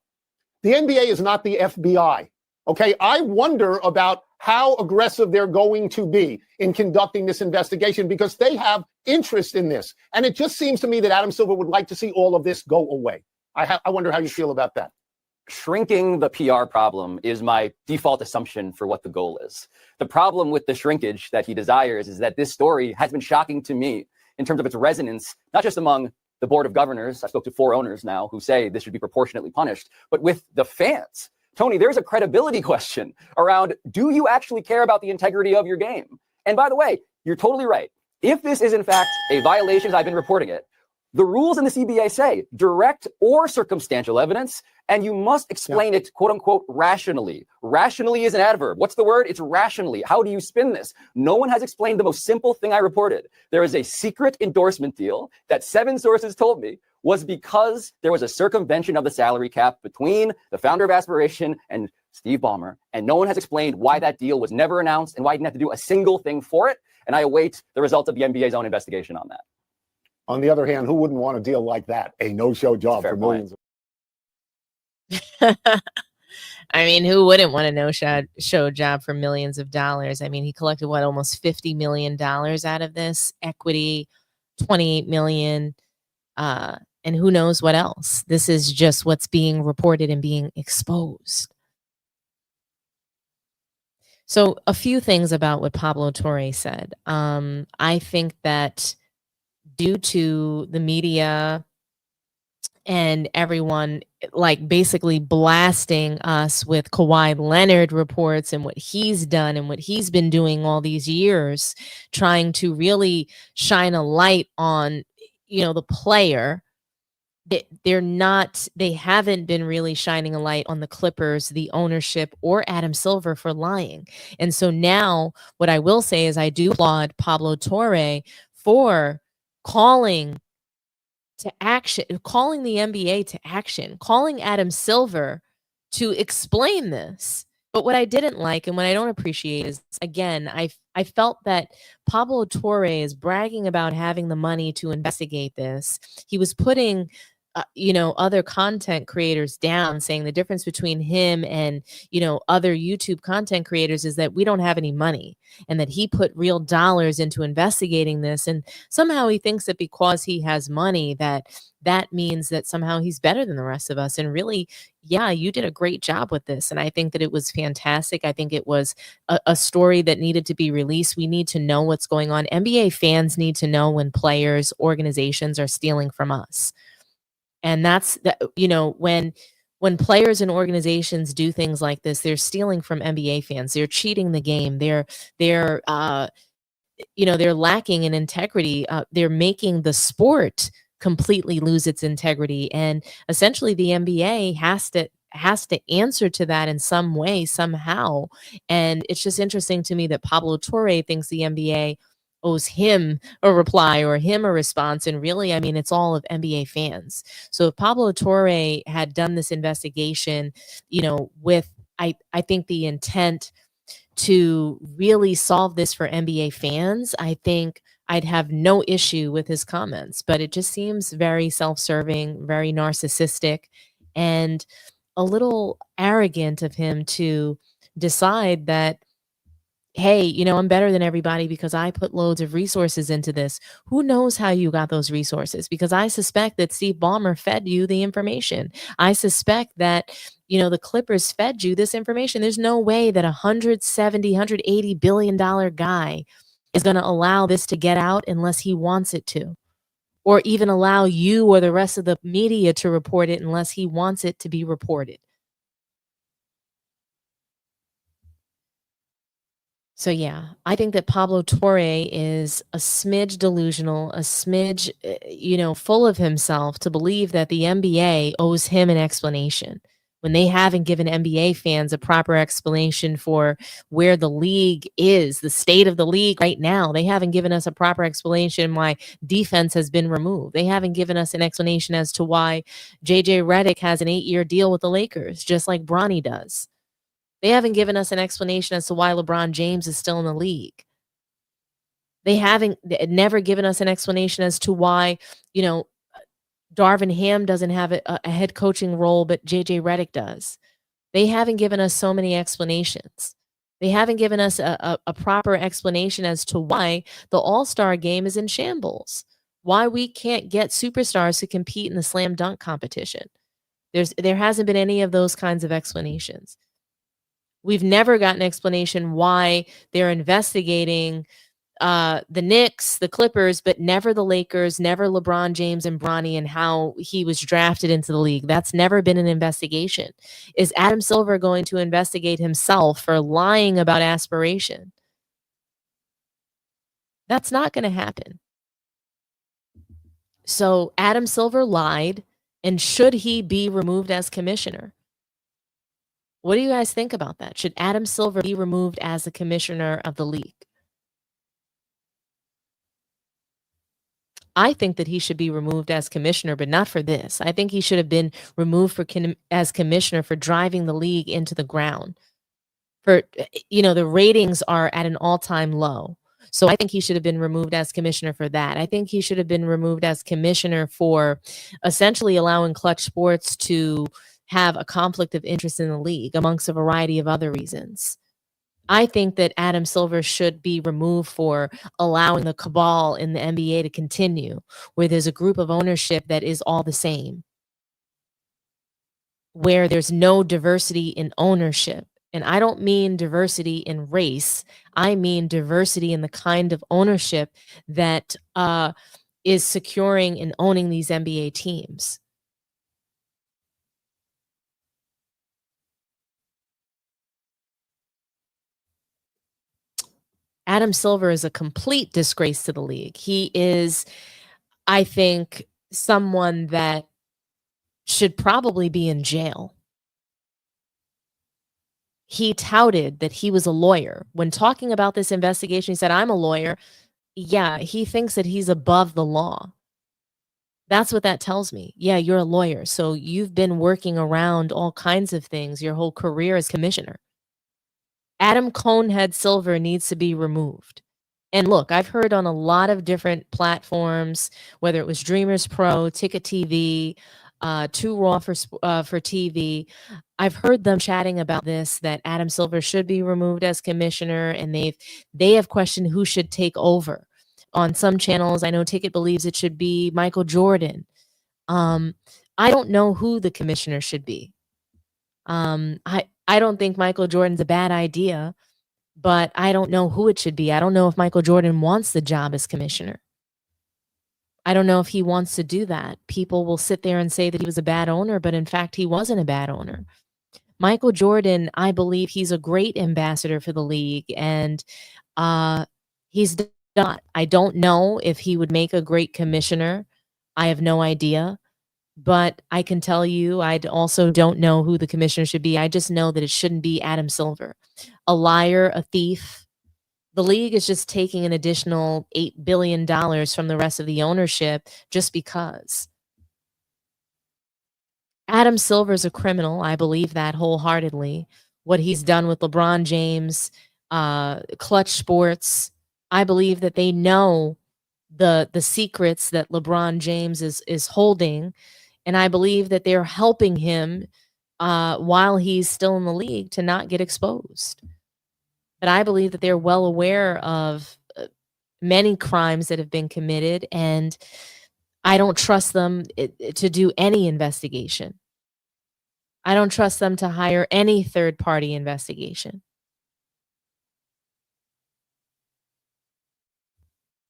the NBA is not the FBI. Okay, I wonder about how aggressive they're going to be in conducting this investigation because they have interest in this. And it just seems to me that Adam Silver would like to see all of this go away. I wonder how you feel about that. Shrinking the PR problem is my default assumption for what the goal is. The problem with the shrinkage that he desires is that this story has been shocking to me in terms of its resonance, not just among the board of governors. I spoke to 4 owners now who say this should be proportionately punished, but with the fans. Tony, there's a credibility question around, do you actually care about the integrity of your game? And by the way, you're totally right. If this is in fact a violation, as I've been reporting it, the rules in the CBA say direct or circumstantial evidence, and you must explain it, quote unquote, rationally. Rationally is an adverb. What's the word? It's rationally. How do you spin this? No one has explained the most simple thing I reported. There is a secret endorsement deal that 7 sources told me was because there was a circumvention of the salary cap between the founder of Aspiration and Steve Ballmer, and no one has explained why that deal was never announced and why he didn't have to do a single thing for it. And I await the results of the NBA's own investigation on that. On the other hand, who wouldn't want a deal like that? A no-show job for millions. I mean, who wouldn't want a no-show job for millions of dollars? I mean, he collected almost $50 million out of this equity, $28 million, and who knows what else. This is just what's being reported and being exposed. So a few things about what Pablo Torre said. I think that due to the media and everyone basically blasting us with Kawhi Leonard reports and what he's done and what he's been doing all these years, trying to really shine a light on, the player. They haven't been really shining a light on the Clippers, the ownership, or Adam Silver for lying. And so now what I will say is I do applaud Pablo Torre for calling to action, calling the NBA to action, calling Adam Silver to explain this. But what I didn't like and what I don't appreciate is, again, I felt that Pablo Torre is bragging about having the money to investigate this. He was putting other content creators down, saying the difference between him and, other YouTube content creators is that we don't have any money, and that he put real dollars into investigating this. And somehow he thinks that because he has money, that means that somehow he's better than the rest of us. And really, yeah, you did a great job with this. And I think that it was fantastic. I think it was a story that needed to be released. We need to know what's going on. NBA fans need to know when players, organizations are stealing from us. And that's when players and organizations do things like this, they're stealing from NBA fans. They're cheating the game. They're lacking in integrity. They're making the sport completely lose its integrity. And essentially the NBA has to answer to that in some way, somehow. And it's just interesting to me that Pablo Torre thinks the NBA owes him a reply or him a response. And really, I mean, it's all of NBA fans. So if Pablo Torre had done this investigation, with, I think the intent to really solve this for NBA fans, I think I'd have no issue with his comments. But it just seems very self-serving, very narcissistic, and a little arrogant of him to decide that, hey, I'm better than everybody because I put loads of resources into this. Who knows how you got those resources? Because I suspect that Steve Ballmer fed you the information. I suspect that, the Clippers fed you this information. There's no way that $180 billion guy is going to allow this to get out unless he wants it to, or even allow you or the rest of the media to report it unless he wants it to be reported. So, yeah, I think that Pablo Torre is a smidge delusional, a smidge, full of himself to believe that the NBA owes him an explanation when they haven't given NBA fans a proper explanation for where the league is, the state of the league right now. They haven't given us a proper explanation why defense has been removed. They haven't given us an explanation as to why JJ Redick has an 8-year deal with the Lakers, just like Bronny does. They haven't given us an explanation as to why LeBron James is still in the league. They never given us an explanation as to why, Darvin Ham doesn't have a head coaching role, but JJ Redick does. They haven't given us so many explanations. They haven't given us a proper explanation as to why the All-Star game is in shambles, why we can't get superstars to compete in the slam dunk competition. There hasn't been any of those kinds of explanations. We've never gotten an explanation why they're investigating the Knicks, the Clippers, but never the Lakers, never LeBron James and Bronny and how he was drafted into the league. That's never been an investigation. Is Adam Silver going to investigate himself for lying about aspiration? That's not going to happen. So Adam Silver lied, and should he be removed as commissioner? What do you guys think about that? Should Adam Silver be removed as the commissioner of the league? I think that he should be removed as commissioner, but not for this. I think he should have been removed as commissioner for driving the league into the ground. The ratings are at an all-time low. So I think he should have been removed as commissioner for that. I think he should have been removed as commissioner for essentially allowing Clutch Sports to have a conflict of interest in the league, amongst a variety of other reasons. I think that Adam Silver should be removed for allowing the cabal in the NBA to continue, where there's a group of ownership that is all the same, where there's no diversity in ownership. And I don't mean diversity in race. I mean diversity in the kind of ownership that is securing and owning these NBA teams. Adam Silver is a complete disgrace to the league. He is, I think, someone that should probably be in jail. He touted that he was a lawyer. When talking about this investigation, he said, "I'm a lawyer." Yeah, he thinks that he's above the law. That's what that tells me. Yeah, you're a lawyer. So you've been working around all kinds of things your whole career as commissioner. Adam Conehead Silver needs to be removed. And look, I've heard on a lot of different platforms, whether it was Dreamers Pro, Ticket TV, Too Raw for TV, I've heard them chatting about this, that Adam Silver should be removed as commissioner, and they have questioned who should take over. On some channels, I know Ticket believes it should be Michael Jordan. I don't know who the commissioner should be. I don't think Michael Jordan's a bad idea, but I don't know who it should be. I don't know if Michael Jordan wants the job as commissioner. I don't know if he wants to do that. People will sit there and say that he was a bad owner, but in fact, he wasn't a bad owner. Michael Jordan, I believe he's a great ambassador for the league, and he's not. I don't know if he would make a great commissioner. I have no idea. But I can tell you, I also don't know who the commissioner should be. I just know that it shouldn't be Adam Silver. A liar, a thief. The league is just taking an additional $8 billion from the rest of the ownership just because. Adam Silver's a criminal. I believe that wholeheartedly. What he's done with LeBron James, Clutch Sports, I believe that they know the secrets that LeBron James is holding. And I believe that they're helping him while he's still in the league to not get exposed. But I believe that they're well aware of many crimes that have been committed, and I don't trust them to do any investigation. I don't trust them to hire any third-party investigation.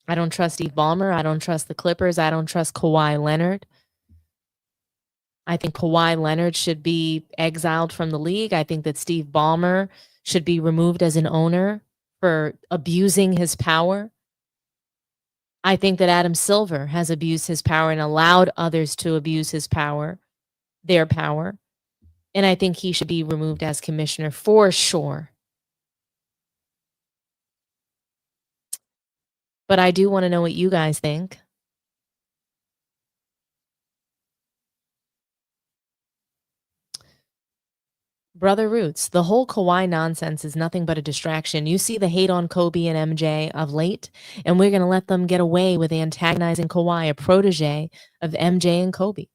I don't trust Steve Ballmer. I don't trust the Clippers. I don't trust Kawhi Leonard. I think Kawhi Leonard should be exiled from the league. I think that Steve Ballmer should be removed as an owner for abusing his power. I think that Adam Silver has abused his power and allowed others to abuse his power, their power. And I think he should be removed as commissioner for sure. But I do want to know what you guys think. Brother Roots, the whole Kawhi nonsense is nothing but a distraction. You see the hate on Kobe and MJ of late, and we're going to let them get away with antagonizing Kawhi, a protege of MJ and Kobe.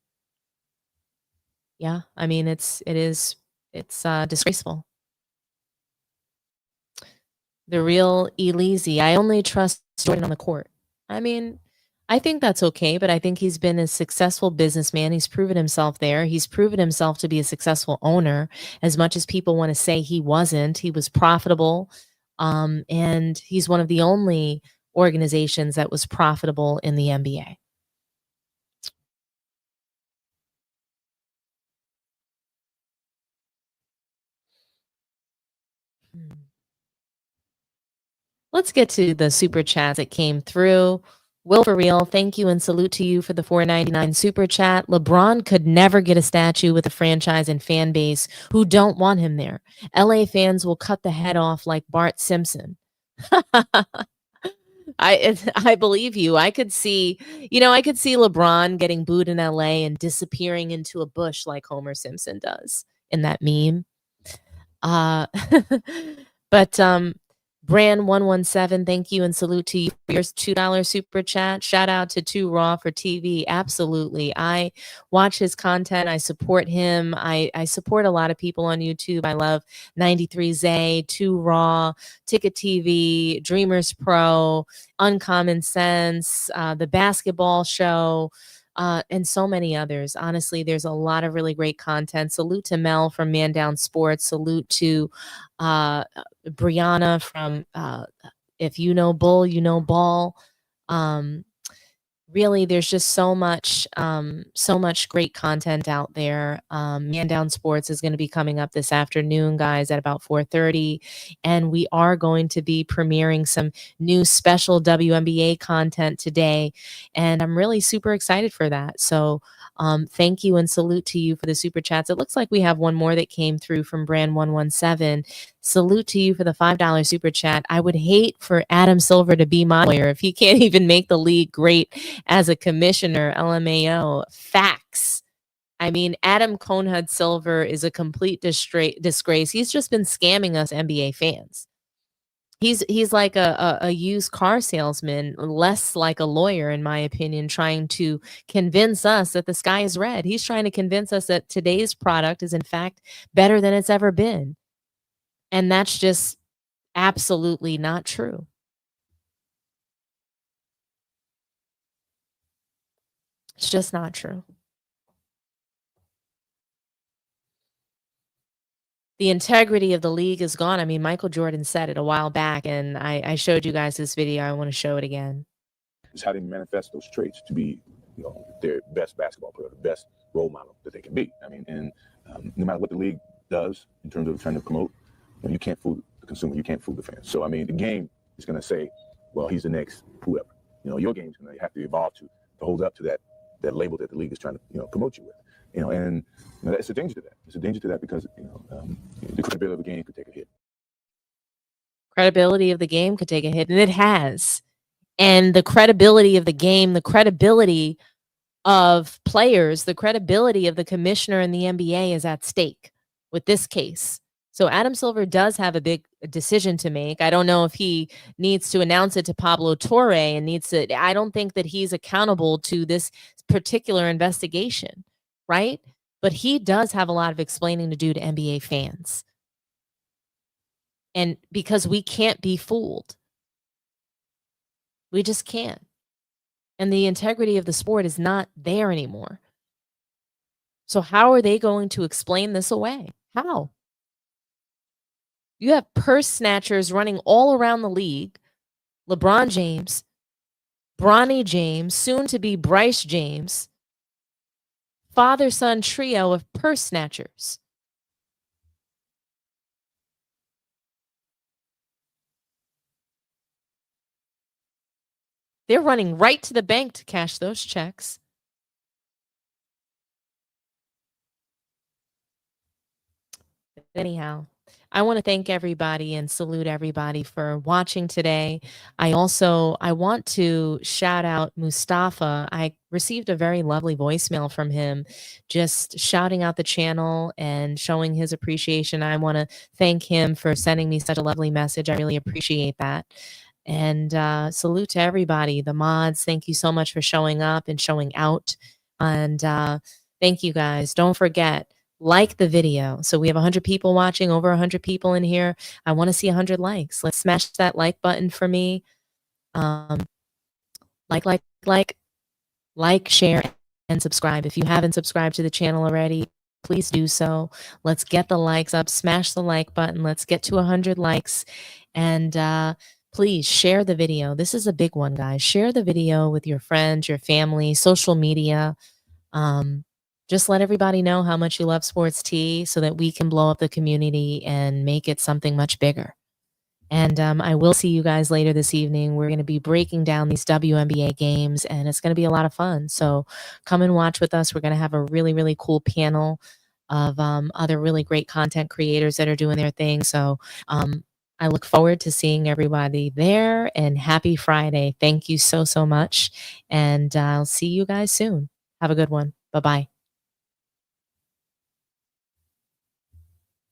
Yeah, I mean, it is It's disgraceful. The real Elise, I only trust Jordan on the court. I mean, I think that's okay, but I think he's been a successful businessman. He's proven himself there. He's proven himself to be a successful owner, as much as people want to say he wasn't. He was profitable, and he's one of the only organizations that was profitable in the NBA. Let's get to the super chats that came through. Will for real, thank you and salute to you for the $4.99 super chat. LeBron could never get a statue with a franchise and fan base who don't want him there. LA fans will cut the head off like Bart Simpson. I believe you. I could see LeBron getting booed in LA and disappearing into a bush like Homer Simpson does in that meme. But Brand117, thank you and salute to you for your $2 super chat. Shout out to 2 Raw for TV. Absolutely. I watch his content. I support him. I support a lot of people on YouTube. I love 93 Zay, 2 Raw, Ticket TV, Dreamers Pro, Uncommon Sense, The Basketball Show, and so many others. Honestly, there's a lot of really great content. Salute to Mel from Man Down Sports. Salute to Brianna from If You Know Bull, You Know Ball. Really, there's just so much great content out there. Man Down Sports is going to be coming up this afternoon, guys, at about 4:30, and we are going to be premiering some new special WNBA content today, and I'm really super excited for that. So thank you and salute to you for the super chats. It looks like we have one more that came through from Brand117. Salute to you for the $5 super chat. I would hate for Adam Silver to be my lawyer if he can't even make the league great as a commissioner. LMAO. Facts. I mean, Adam Conehead Silver is a complete disgrace. He's just been scamming us NBA fans. He's like a used car salesman, less like a lawyer, in my opinion, trying to convince us that the sky is red. He's trying to convince us that today's product is, in fact, better than it's ever been. And that's just absolutely not true. It's just not true. The integrity of the league is gone. I mean, Michael Jordan said it a while back, and I showed you guys this video. I want to show it again. Is how they manifest those traits to be, their best basketball player, the best role model that they can be. I mean, and no matter what the league does in terms of trying to promote, you can't fool the consumer, you can't fool the fans. So, I mean, the game is going to say, well, he's the next whoever. Your game is going to have to evolve to hold up to that label that the league is trying to promote you with. And it's a danger to that. It's a danger to that because the credibility of the game could take a hit. Credibility of the game could take a hit, and it has. And the credibility of the game, the credibility of players, the credibility of the commissioner in the NBA is at stake with this case. So Adam Silver does have a big decision to make. I don't know if he needs to announce it to Pablo Torre and I don't think that he's accountable to this particular investigation, right? But he does have a lot of explaining to do to NBA fans. And because we can't be fooled. We just can't. And the integrity of the sport is not there anymore. So how are they going to explain this away? How? You have purse snatchers running all around the league. LeBron James, Bronny James, soon to be Bryce James, father-son trio of purse snatchers. They're running right to the bank to cash those checks. Anyhow, I want to thank everybody and salute everybody for watching today. I want to shout out Mustafa. I received a very lovely voicemail from him, just shouting out the channel and showing his appreciation. I want to thank him for sending me such a lovely message. I really appreciate that. And salute to everybody, the mods. Thank you so much for showing up and showing out. And thank you guys. Don't forget, like the video. So we have 100 people watching, over 100 people in here. I want to see 100 likes. Let's smash that like button for me. Like, share, and subscribe. If you haven't subscribed to the channel already, please do so. Let's get the likes up. Smash the like button. Let's get to 100 likes. And please share the video. This is a big one, guys. Share the video with your friends, your family, social media. Just let everybody know how much you love Sports Tea so that we can blow up the community and make it something much bigger. And I will see you guys later this evening. We're going to be breaking down these WNBA games, and it's going to be a lot of fun. So come and watch with us. We're going to have a really, really cool panel of other really great content creators that are doing their thing. So I look forward to seeing everybody there, and happy Friday. Thank you so, so much. And I'll see you guys soon. Have a good one. Bye-bye.